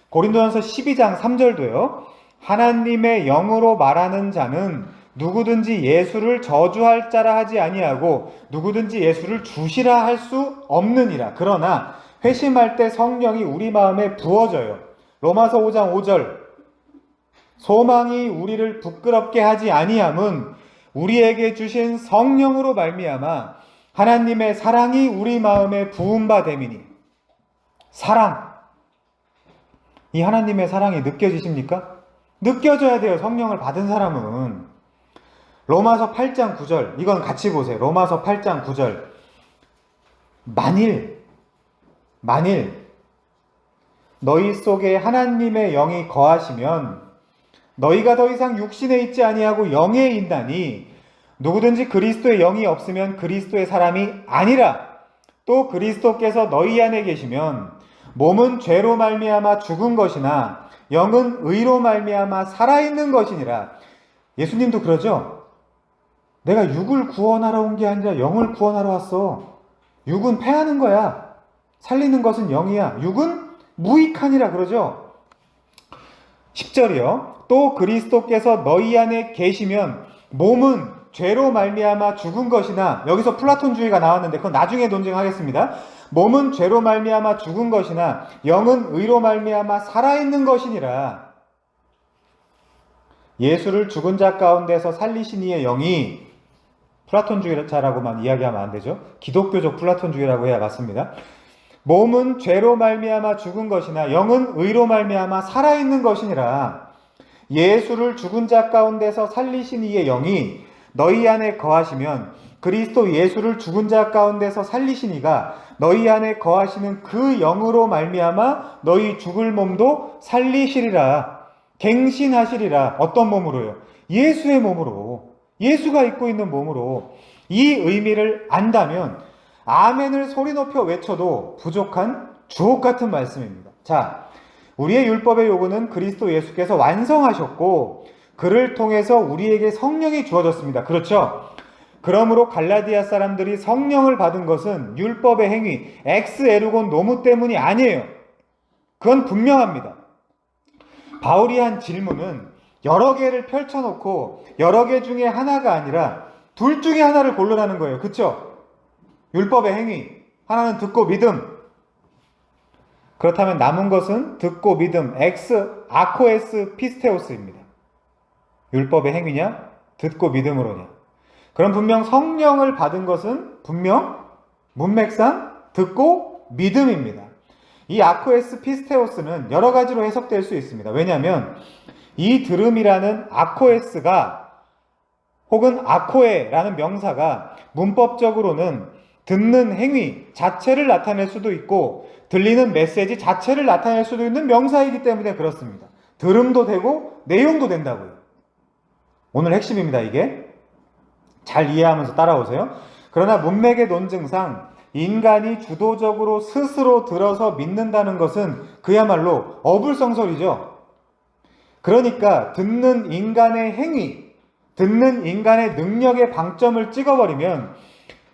Speaker 1: 고린도전서 12장 3절도요. 하나님의 영으로 말하는 자는 누구든지 예수를 저주할 자라 하지 아니하고 누구든지 예수를 주시라 할 수 없느니라. 그러나 회심할 때 성령이 우리 마음에 부어져요. 로마서 5장 5절. 소망이 우리를 부끄럽게 하지 아니함은 우리에게 주신 성령으로 말미암아 하나님의 사랑이 우리 마음에 부은 바 됨이니. 사랑. 이 하나님의 사랑이 느껴지십니까? 느껴져야 돼요. 성령을 받은 사람은. 로마서 8장 9절. 이건 같이 보세요. 로마서 8장 9절. 만일 너희 속에 하나님의 영이 거하시면 너희가 더 이상 육신에 있지 아니하고 영에 있나니 누구든지 그리스도의 영이 없으면 그리스도의 사람이 아니라. 또 그리스도께서 너희 안에 계시면 몸은 죄로 말미암아 죽은 것이나 영은 의로 말미암아 살아있는 것이니라. 예수님도 그러죠. 내가 육을 구원하러 온 게 아니라 영을 구원하러 왔어. 육은 패하는 거야. 살리는 것은 영이야. 육은 무익하니라 그러죠. 10절이요. 또 그리스도께서 너희 안에 계시면 몸은 죄로 말미암아 죽은 것이나, 여기서 플라톤주의가 나왔는데 그건 나중에 논쟁하겠습니다. 몸은 죄로 말미암아 죽은 것이나 영은 의로 말미암아 살아있는 것이니라. 예수를 죽은 자 가운데서 살리신 이의 영이, 플라톤주의자라고만 이야기하면 안 되죠. 기독교적 플라톤주의라고 해야 맞습니다. 몸은 죄로 말미암아 죽은 것이나 영은 의로 말미암아 살아있는 것이니라. 예수를 죽은 자 가운데서 살리신 이의 영이 너희 안에 거하시면 그리스도 예수를 죽은 자 가운데서 살리신 이가 너희 안에 거하시는 그 영으로 말미암아 너희 죽을 몸도 살리시리라. 갱신하시리라. 어떤 몸으로요? 예수의 몸으로. 예수가 입고 있는 몸으로. 이 의미를 안다면 아멘을 소리 높여 외쳐도 부족한 주옥 같은 말씀입니다. 자, 우리의 율법의 요구는 그리스도 예수께서 완성하셨고 그를 통해서 우리에게 성령이 주어졌습니다. 그렇죠? 그러므로 갈라디아 사람들이 성령을 받은 것은 율법의 행위, 엑스 에르곤 노무 때문이 아니에요. 그건 분명합니다. 바울이 한 질문은 여러 개를 펼쳐놓고 여러 개 중에 하나가 아니라 둘 중에 하나를 고르라는 거예요. 그렇죠? 율법의 행위, 하나는 듣고 믿음. 그렇다면 남은 것은 듣고 믿음, 아코에스 피스테오스입니다. 율법의 행위냐? 듣고 믿음으로냐? 그럼 분명 성령을 받은 것은 분명 문맥상 듣고 믿음입니다. 이 아코에스 피스테오스는 여러 가지로 해석될 수 있습니다. 왜냐하면 이 들음이라는 아코에스가 혹은 아코에라는 명사가 문법적으로는 듣는 행위 자체를 나타낼 수도 있고 들리는 메시지 자체를 나타낼 수도 있는 명사이기 때문에 그렇습니다. 들음도 되고 내용도 된다고요. 오늘 핵심입니다. 이게 잘 이해하면서 따라오세요. 그러나 문맥의 논증상 인간이 주도적으로 스스로 들어서 믿는다는 것은 그야말로 어불성설이죠. 그러니까 듣는 인간의 행위, 듣는 인간의 능력의 방점을 찍어버리면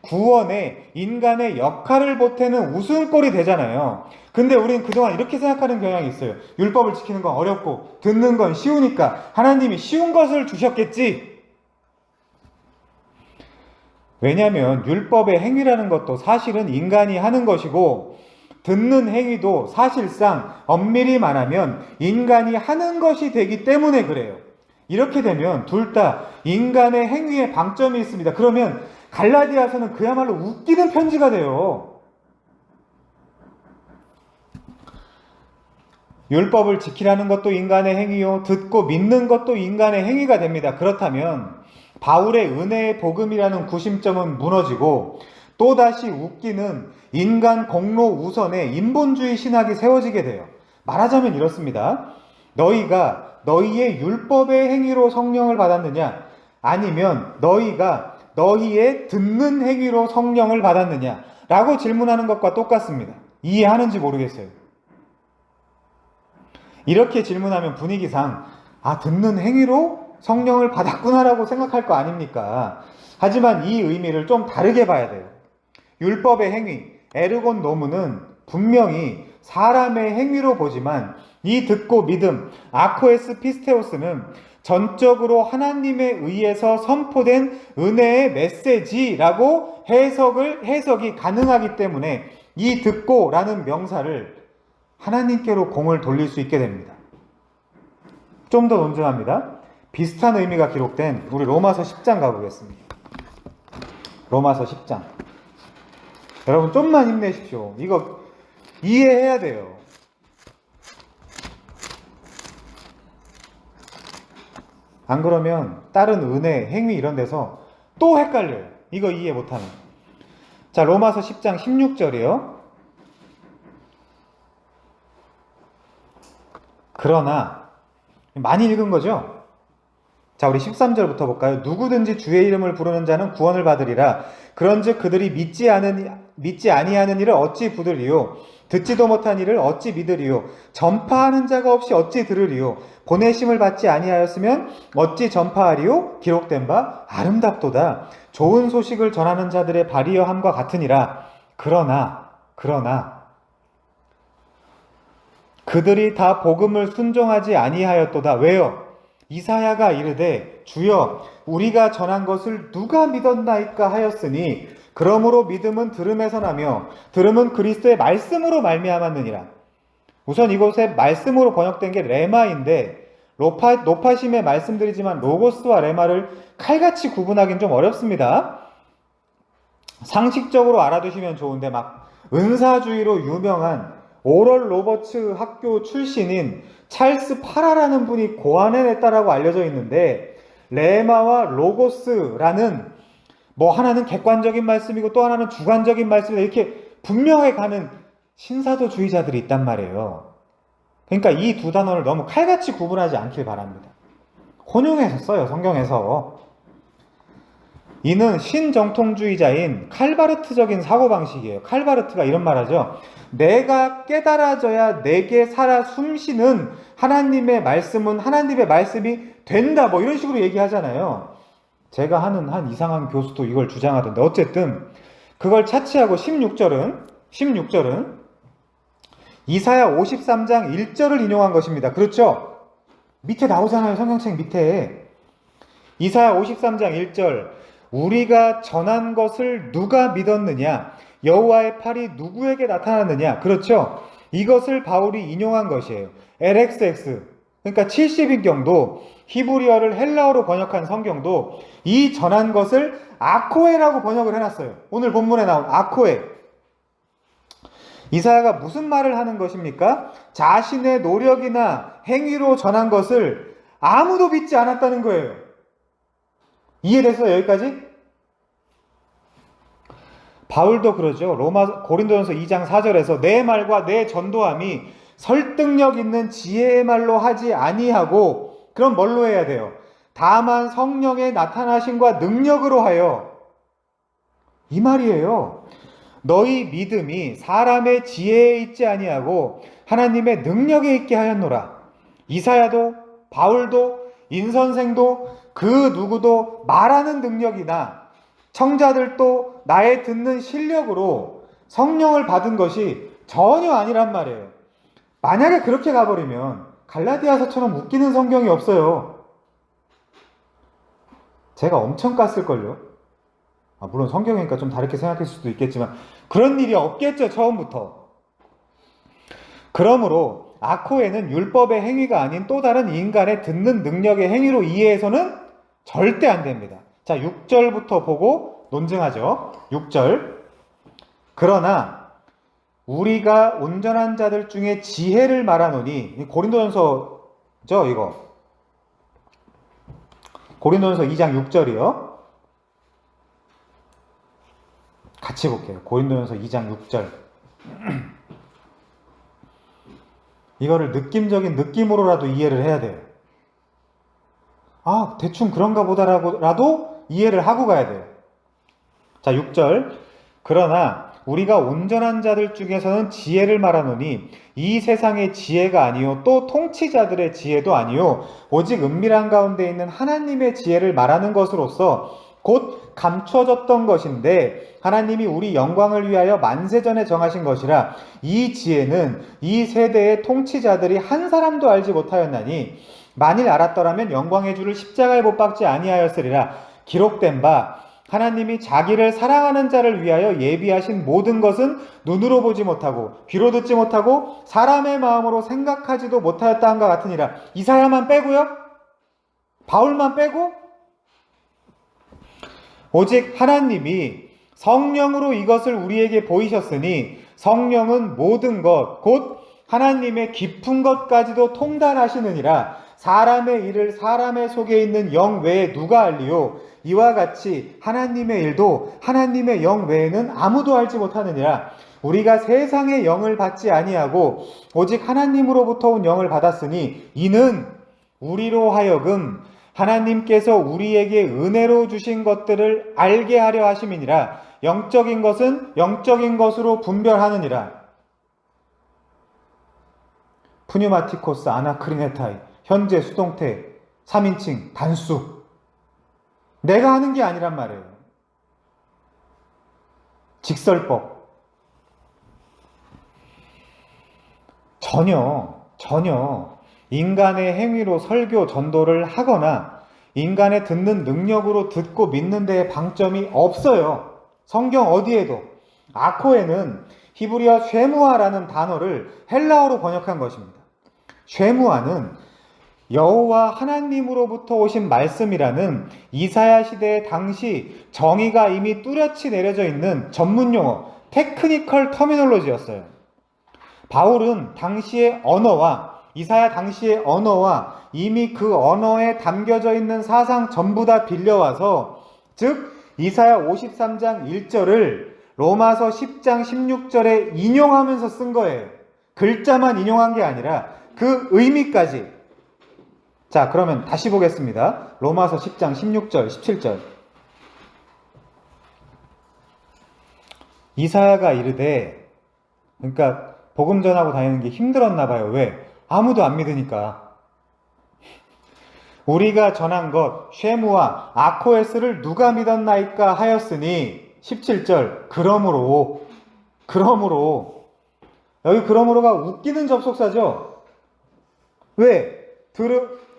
Speaker 1: 구원에 인간의 역할을 보태는 웃음꼴이 되잖아요. 근데 우리는 그동안 이렇게 생각하는 경향이 있어요. 율법을 지키는 건 어렵고 듣는 건 쉬우니까 하나님이 쉬운 것을 주셨겠지. 왜냐하면 율법의 행위라는 것도 사실은 인간이 하는 것이고 듣는 행위도 사실상 엄밀히 말하면 인간이 하는 것이 되기 때문에 그래요. 이렇게 되면 둘 다 인간의 행위에 방점이 있습니다. 그러면 갈라디아서는 그야말로 웃기는 편지가 돼요. 율법을 지키라는 것도 인간의 행위요, 듣고 믿는 것도 인간의 행위가 됩니다. 그렇다면 바울의 은혜의 복음이라는 구심점은 무너지고 또다시 웃기는 인간 공로 우선의 인본주의 신학이 세워지게 돼요. 말하자면 이렇습니다. 너희가 너희의 율법의 행위로 성령을 받았느냐? 아니면 너희가 너희의 듣는 행위로 성령을 받았느냐? 라고 질문하는 것과 똑같습니다. 이해하는지 모르겠어요. 이렇게 질문하면 분위기상 듣는 행위로 성령을 받았구나라고 생각할 거 아닙니까? 하지만 이 의미를 좀 다르게 봐야 돼요. 율법의 행위, 에르곤 노무는 분명히 사람의 행위로 보지만 이 듣고 믿음, 아코에스 피스테오스는 전적으로 하나님에 의해서 선포된 은혜의 메시지라고 해석이 가능하기 때문에 이 듣고라는 명사를 하나님께로 공을 돌릴 수 있게 됩니다. 좀 더 논증합니다. 비슷한 의미가 기록된 우리 로마서 10장 가보겠습니다. 로마서 10장. 여러분 좀만 힘내십시오. 이거 이해해야 돼요. 안 그러면 다른 은혜, 행위 이런 데서 또 헷갈려요. 이거 이해 못하면. 자, 로마서 10장 16절이요. 그러나 많이 읽은 거죠? 자, 우리 13절부터 볼까요? 누구든지 주의 이름을 부르는 자는 구원을 받으리라. 그런즉 그들이 믿지 아니하는 일을 어찌 부들리요? 듣지도 못한 일을 어찌 믿으리요? 전파하는 자가 없이 어찌 들으리요? 보내심을 받지 아니하였으면 어찌 전파하리요? 기록된 바 아름답도다. 좋은 소식을 전하는 자들의 발이여함과 같으니라. 그러나 그들이 다 복음을 순종하지 아니하였도다. 왜요? 이사야가 이르되 주여 우리가 전한 것을 누가 믿었나이까 하였으니 그러므로 믿음은 들음에서 나며 들음은 그리스도의 말씀으로 말미암았느니라. 우선 이곳에 말씀으로 번역된 게 레마인데 높아심에 말씀드리지만 로고스와 레마를 칼같이 구분하기는 좀 어렵습니다. 상식적으로 알아두시면 좋은데 막 은사주의로 유명한 오럴 로버츠 학교 출신인 찰스 파라라는 분이 고안해냈다라고 알려져 있는데 레마와 로고스라는 하나는 객관적인 말씀이고 또 하나는 주관적인 말씀이다 이렇게 분명하게 가는 신사도주의자들이 있단 말이에요. 그러니까 이 두 단어를 너무 칼같이 구분하지 않길 바랍니다. 혼용해서 써요, 성경에서. 이는 신정통주의자인 칼바르트적인 사고방식이에요. 칼바르트가 이런 말 하죠. 내가 깨달아져야 내게 살아 숨쉬는 하나님의 말씀은 하나님의 말씀이 된다. 이런 식으로 얘기하잖아요. 제가 하는 한 이상한 교수도 이걸 주장하던데 어쨌든 그걸 차치하고 16절은 이사야 53장 1절을 인용한 것입니다. 그렇죠? 밑에 나오잖아요. 성경책 밑에. 이사야 53장 1절 우리가 전한 것을 누가 믿었느냐? 여호와의 팔이 누구에게 나타났느냐? 그렇죠? 이것을 바울이 인용한 것이에요. LXX 그러니까 70인경도 히브리어를 헬라어로 번역한 성경도 이 전한 것을 아코에라고 번역을 해놨어요. 오늘 본문에 나온 아코에. 이사야가 무슨 말을 하는 것입니까? 자신의 노력이나 행위로 전한 것을 아무도 믿지 않았다는 거예요. 이해됐어요? 여기까지? 바울도 그러죠. 고린도전서 2장 4절에서 내 말과 내 전도함이 설득력 있는 지혜의 말로 하지 아니하고 그럼 뭘로 해야 돼요? 다만 성령의 나타나심과 능력으로 하여. 이 말이에요. 너희 믿음이 사람의 지혜에 있지 아니하고 하나님의 능력에 있게 하였노라. 이사야도 바울도 인선생도 그 누구도 말하는 능력이나 청자들도 나의 듣는 실력으로 성령을 받은 것이 전혀 아니란 말이에요. 만약에 그렇게 가버리면 갈라디아서처럼 웃기는 성경이 없어요. 제가 엄청 깠을걸요. 물론 성경이니까 좀 다르게 생각할 수도 있겠지만 그런 일이 없겠죠, 처음부터. 그러므로 아코에는 율법의 행위가 아닌 또 다른 인간의 듣는 능력의 행위로 이해해서는 절대 안 됩니다. 자, 6절부터 보고 논증하죠. 6절. 그러나 우리가 온전한 자들 중에 지혜를 말하노니, 고린도전서죠, 이거. 고린도전서 2장 6절이요. 같이 볼게요. 고린도전서 2장 6절. 이거를 느낌적인 느낌으로라도 이해를 해야 돼요. 아, 대충 그런가 보다라도 이해를 하고 가야 돼요. 자, 6절. 그러나 우리가 온전한 자들 중에서는 지혜를 말하노니 이 세상의 지혜가 아니요 또 통치자들의 지혜도 아니요 오직 은밀한 가운데 있는 하나님의 지혜를 말하는 것으로서 곧 감춰졌던 것인데 하나님이 우리 영광을 위하여 만세전에 정하신 것이라. 이 지혜는 이 세대의 통치자들이 한 사람도 알지 못하였나니 만일 알았더라면 영광의 주를 십자가에 못 박지 아니하였으리라. 기록된 바 하나님이 자기를 사랑하는 자를 위하여 예비하신 모든 것은 눈으로 보지 못하고 귀로 듣지 못하고 사람의 마음으로 생각하지도 못하였다 한것 같으니라. 이사야만 빼고요? 바울만 빼고? 오직 하나님이 성령으로 이것을 우리에게 보이셨으니 성령은 모든 것 곧 하나님의 깊은 것까지도 통달하시느니라. 사람의 일을 사람의 속에 있는 영 외에 누가 알리요? 이와 같이 하나님의 일도 하나님의 영 외에는 아무도 알지 못하느니라. 우리가 세상의 영을 받지 아니하고 오직 하나님으로부터 온 영을 받았으니 이는 우리로 하여금 하나님께서 우리에게 은혜로 주신 것들을 알게 하려 하심이니라. 영적인 것은 영적인 것으로 분별하느니라. 푸뉴마티코스 아나크리네타이, 현재 수동태 3인칭 단수. 내가 하는 게 아니란 말이에요. 직설법. 전혀 인간의 행위로 설교 전도를 하거나 인간의 듣는 능력으로 듣고 믿는 데에 방점이 없어요. 성경 어디에도. 아코에는 히브리어 쉐무아라는 단어를 헬라어로 번역한 것입니다. 쉐무아는 여호와 하나님으로부터 오신 말씀이라는 이사야 시대 당시 정의가 이미 뚜렷이 내려져 있는 전문용어, 테크니컬 터미놀로지였어요. 바울은 당시의 언어와 이사야 당시의 언어와 이미 그 언어에 담겨져 있는 사상 전부 다 빌려와서, 즉 이사야 53장 1절을 로마서 10장 16절에 인용하면서 쓴 거예요. 글자만 인용한 게 아니라 그 의미까지. 자, 그러면 다시 보겠습니다. 로마서 10장 16절, 17절. 이사야가 이르되, 그러니까 복음 전하고 다니는 게 힘들었나 봐요. 왜? 아무도 안 믿으니까. 우리가 전한 것 쉐무와 아코에스를 누가 믿었나이까 하였으니 17절 그러므로 여기 그러므로가 웃기는 접속사죠. 왜?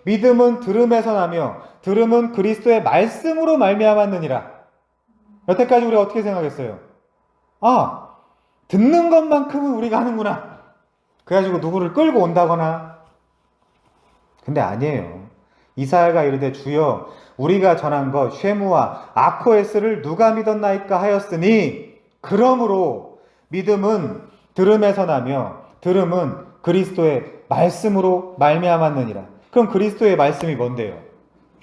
Speaker 1: 믿음은 들음에서 나며 들음은 그리스도의 말씀으로 말미암았느니라. 여태까지 우리가 어떻게 생각했어요? 아, 듣는 것만큼은 우리가 하는구나. 그래가지고 누구를 끌고 온다거나. 근데 아니에요. 이사야가 이르되 주여 우리가 전한 것 쉐무와 아코에스를 누가 믿었나이까 하였으니 그러므로 믿음은 들음에서 나며 들음은 그리스도의 말씀으로 말미암았느니라. 그럼 그리스도의 말씀이 뭔데요?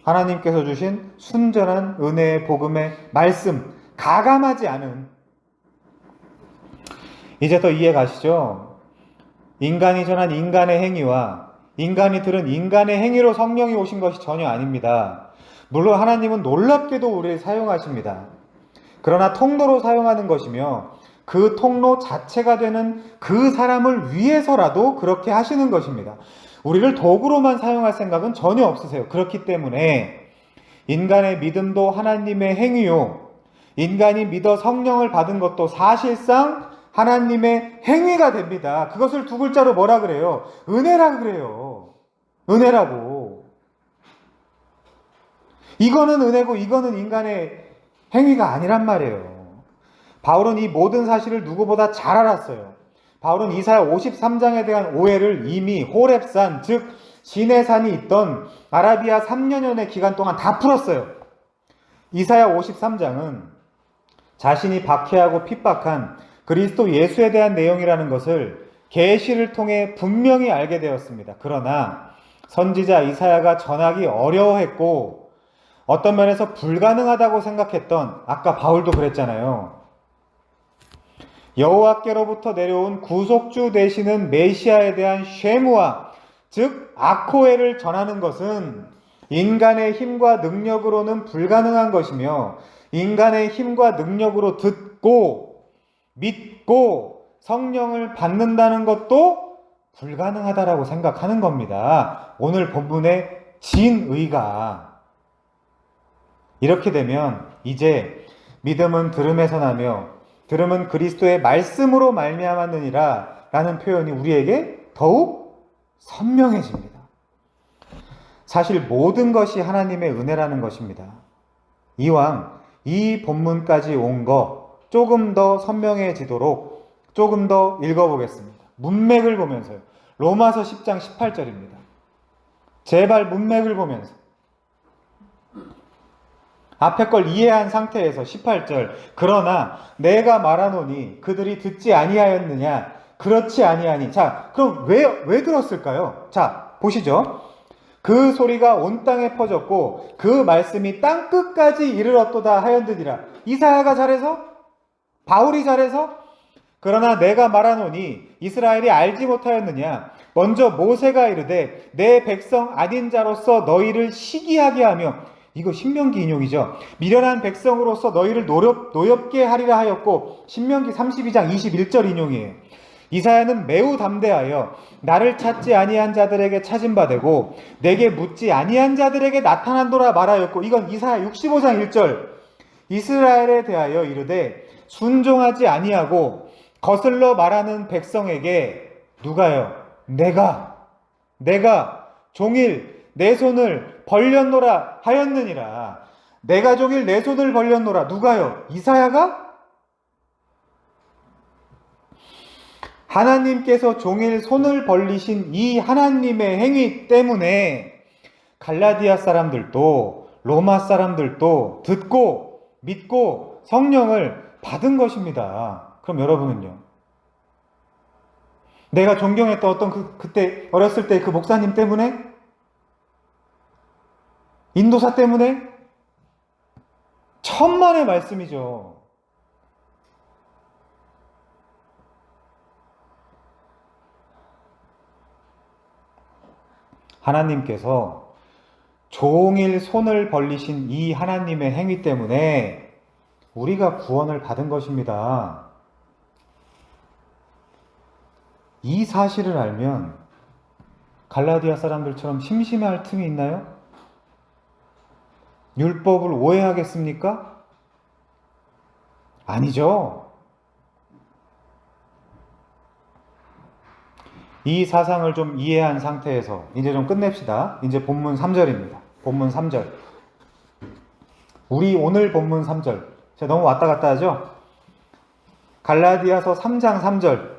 Speaker 1: 하나님께서 주신 순전한 은혜의 복음의 말씀, 가감하지 않은. 이제 더 이해 가시죠? 인간이 전한 인간의 행위와 인간이 들은 인간의 행위로 성령이 오신 것이 전혀 아닙니다. 물론 하나님은 놀랍게도 우리를 사용하십니다. 그러나 통로로 사용하는 것이며 그 통로 자체가 되는 그 사람을 위해서라도 그렇게 하시는 것입니다. 우리를 도구로만 사용할 생각은 전혀 없으세요. 그렇기 때문에 인간의 믿음도 하나님의 행위요, 인간이 믿어 성령을 받은 것도 사실상 하나님의 행위가 됩니다. 그것을 두 글자로 뭐라 그래요? 은혜라 그래요. 은혜라고. 이거는 은혜고 이거는 인간의 행위가 아니란 말이에요. 바울은 이 모든 사실을 누구보다 잘 알았어요. 바울은 이사야 53장에 대한 오해를 이미 호렙산, 즉 시내산이 있던 아라비아 3년여의 기간 동안 다 풀었어요. 이사야 53장은 자신이 박해하고 핍박한 그리스도 예수에 대한 내용이라는 것을 계시를 통해 분명히 알게 되었습니다. 그러나 선지자 이사야가 전하기 어려워했고 어떤 면에서 불가능하다고 생각했던, 아까 바울도 그랬잖아요. 여호와께로부터 내려온 구속주 되시는 메시아에 대한 쉐무아, 즉 아코에를 전하는 것은 인간의 힘과 능력으로는 불가능한 것이며 인간의 힘과 능력으로 듣고 믿고 성령을 받는다는 것도 불가능하다라고 생각하는 겁니다. 오늘 본문의 진의가. 이렇게 되면 이제 믿음은 들음에서 나며 들음은 그리스도의 말씀으로 말미암았느니라 라는 표현이 우리에게 더욱 선명해집니다. 사실 모든 것이 하나님의 은혜라는 것입니다. 이왕 이 본문까지 온 거 조금 더 선명해지도록 조금 더 읽어보겠습니다. 문맥을 보면서요. 로마서 10장 18절입니다. 제발 문맥을 보면서 앞에 걸 이해한 상태에서 18절 그러나 내가 말하노니 그들이 듣지 아니하였느냐 그렇지 아니하니. 자, 그럼 왜 들었을까요? 자, 보시죠. 그 소리가 온 땅에 퍼졌고 그 말씀이 땅 끝까지 이르렀도다 하였느니라. 이사야가 잘해서? 바울이 잘해서? 그러나 내가 말하노니 이스라엘이 알지 못하였느냐. 먼저 모세가 이르되 내 백성 아닌 자로서 너희를 시기하게 하며, 이거 신명기 인용이죠. 미련한 백성으로서 너희를 노엽게 하리라 하였고, 신명기 32장 21절 인용이에요. 이사야는 매우 담대하여 나를 찾지 아니한 자들에게 찾은 바되고 내게 묻지 아니한 자들에게 나타난도라 말하였고, 이건 이사야 65장 1절. 이스라엘에 대하여 이르되 순종하지 아니하고 거슬러 말하는 백성에게 누가요? 내가 종일 내 손을 벌렸노라 하였느니라. 내가 종일 내 손을 벌렸노라. 누가요? 이사야가? 하나님께서 종일 손을 벌리신 이 하나님의 행위 때문에 갈라디아 사람들도 로마 사람들도 듣고 믿고 성령을 받은 것입니다. 그럼 여러분은요? 내가 존경했던 어떤 그때 어렸을 때 그 목사님 때문에? 인도사 때문에? 천만의 말씀이죠. 하나님께서 종일 손을 벌리신 이 하나님의 행위 때문에 우리가 구원을 받은 것입니다. 이 사실을 알면 갈라디아 사람들처럼 심심해할 틈이 있나요? 율법을 오해하겠습니까? 아니죠. 이 사상을 좀 이해한 상태에서 이제 좀 끝냅시다. 이제 본문 3절입니다. 본문 3절. 우리 오늘 본문 3절. 제가 너무 왔다 갔다 하죠? 갈라디아서 3장 3절.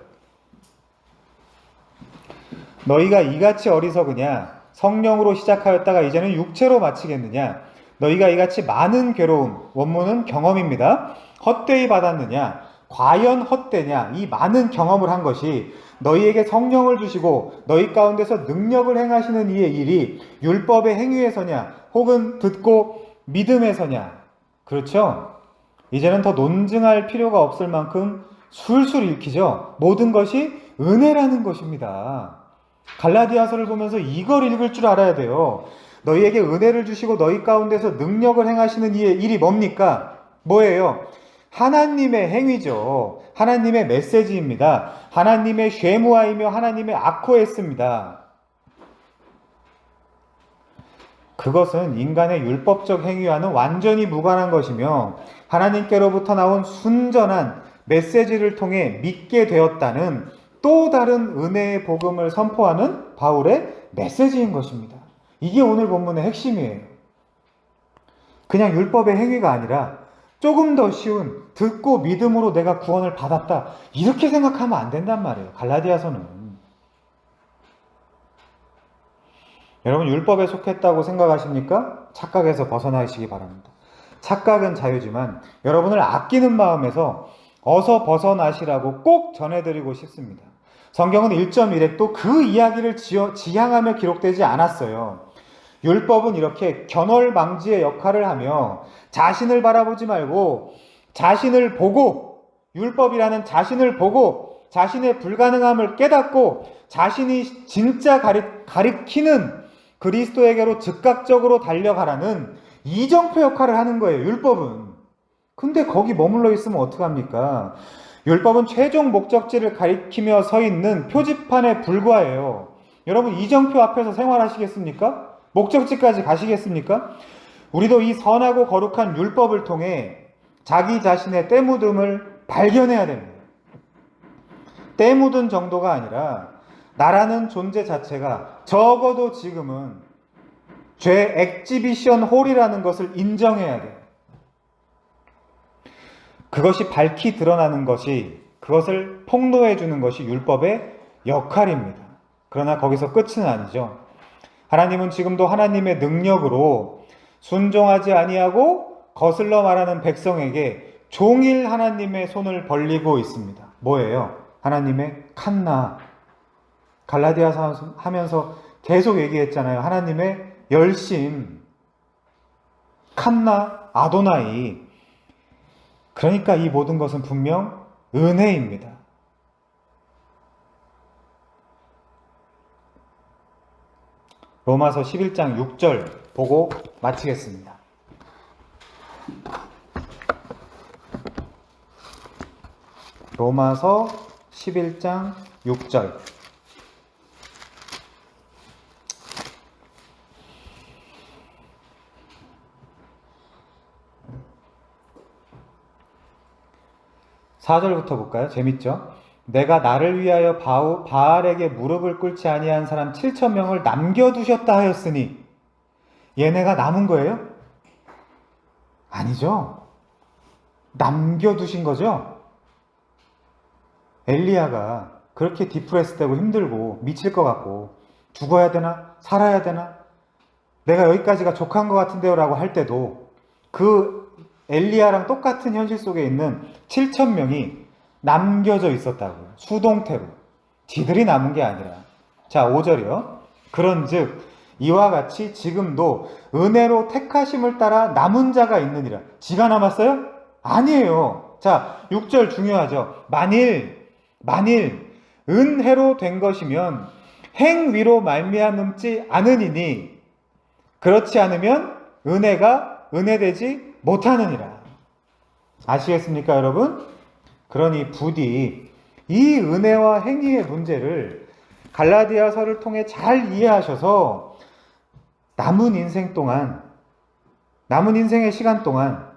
Speaker 1: 너희가 이같이 어리석으냐? 성령으로 시작하였다가 이제는 육체로 마치겠느냐? 너희가 이같이 많은 괴로움, 원문은 경험입니다. 헛되이 받았느냐? 과연 헛되냐? 이 많은 경험을 한 것이 너희에게 성령을 주시고 너희 가운데서 능력을 행하시는 이의 일이 율법의 행위에서냐? 혹은 듣고 믿음에서냐? 그렇죠? 이제는 더 논증할 필요가 없을 만큼 술술 읽히죠? 모든 것이 은혜라는 것입니다. 갈라디아서를 보면서 이걸 읽을 줄 알아야 돼요. 너희에게 은혜를 주시고 너희 가운데서 능력을 행하시는 이의 일이 뭡니까? 뭐예요? 하나님의 행위죠. 하나님의 메시지입니다. 하나님의 쉐무아이며 하나님의 아코에스입니다. 그것은 인간의 율법적 행위와는 완전히 무관한 것이며 하나님께로부터 나온 순전한 메시지를 통해 믿게 되었다는 또 다른 은혜의 복음을 선포하는 바울의 메시지인 것입니다. 이게 오늘 본문의 핵심이에요. 그냥 율법의 행위가 아니라 조금 더 쉬운 듣고 믿음으로 내가 구원을 받았다. 이렇게 생각하면 안 된단 말이에요. 갈라디아서는. 여러분 율법에 속했다고 생각하십니까? 착각에서 벗어나시기 바랍니다. 착각은 자유지만 여러분을 아끼는 마음에서 어서 벗어나시라고 꼭 전해드리고 싶습니다. 성경은 1.1획도 그 이야기를 지향하며 기록되지 않았어요. 율법은 이렇게 견월망지의 역할을 하며 자신을 바라보지 말고 자신을 보고, 율법이라는 자신을 보고 자신의 불가능함을 깨닫고 자신이 진짜 가리키는 그리스도에게로 즉각적으로 달려가라는 이정표 역할을 하는 거예요, 율법은. 근데 거기 머물러 있으면 어떡합니까? 율법은 최종 목적지를 가리키며 서 있는 표지판에 불과해요. 여러분, 이정표 앞에서 생활하시겠습니까? 목적지까지 가시겠습니까? 우리도 이 선하고 거룩한 율법을 통해 자기 자신의 때 묻음을 발견해야 됩니다. 때 묻은 정도가 아니라 나라는 존재 자체가 적어도 지금은 죄 엑지비션 홀이라는 것을 인정해야 돼요. 그것이 밝히 드러나는 것이, 그것을 폭로해 주는 것이 율법의 역할입니다. 그러나 거기서 끝은 아니죠. 하나님은 지금도 하나님의 능력으로 순종하지 아니하고 거슬러 말하는 백성에게 종일 하나님의 손을 벌리고 있습니다. 뭐예요? 하나님의 칸나. 갈라디아서 하면서 계속 얘기했잖아요. 하나님의 열심, 칸나, 아도나이. 그러니까 이 모든 것은 분명 은혜입니다. 로마서 11장 6절 보고 마치겠습니다. 로마서 11장 6절. (4절부터) 볼까요? 재밌죠? 내가 나를 위하여 바알에게 무릎을 꿇지 아니한 사람 7,000명을 남겨두셨다 하였으니, 얘네가 남은 거예요? 아니죠. 남겨두신 거죠. 엘리야가 그렇게 디프레스 되고 힘들고 미칠 것 같고 죽어야 되나 살아야 되나 내가 여기까지가 족한 것 같은데요 라고 할 때도 그 엘리야랑 똑같은 현실 속에 있는 7,000명이 남겨져 있었다고요. 수동태로. 지들이 남은 게 아니라. 자, 5절이요. 그런즉 이와 같이 지금도 은혜로 택하심을 따라 남은 자가 있느니라. 지가 남았어요? 아니에요. 자, 6절 중요하죠. 만일 은혜로 된 것이면 행위로 말미암지 않으니니 그렇지 않으면 은혜가 은혜되지 못하느니라. 아시겠습니까, 여러분? 그러니 부디 이 은혜와 행위의 문제를 갈라디아서를 통해 잘 이해하셔서 남은 인생의 시간 동안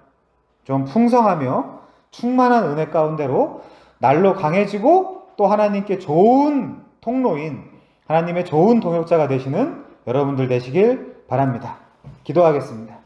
Speaker 1: 좀 풍성하며 충만한 은혜 가운데로 날로 강해지고 또 하나님께 좋은 통로인 하나님의 좋은 동역자가 되시는 여러분들 되시길 바랍니다. 기도하겠습니다.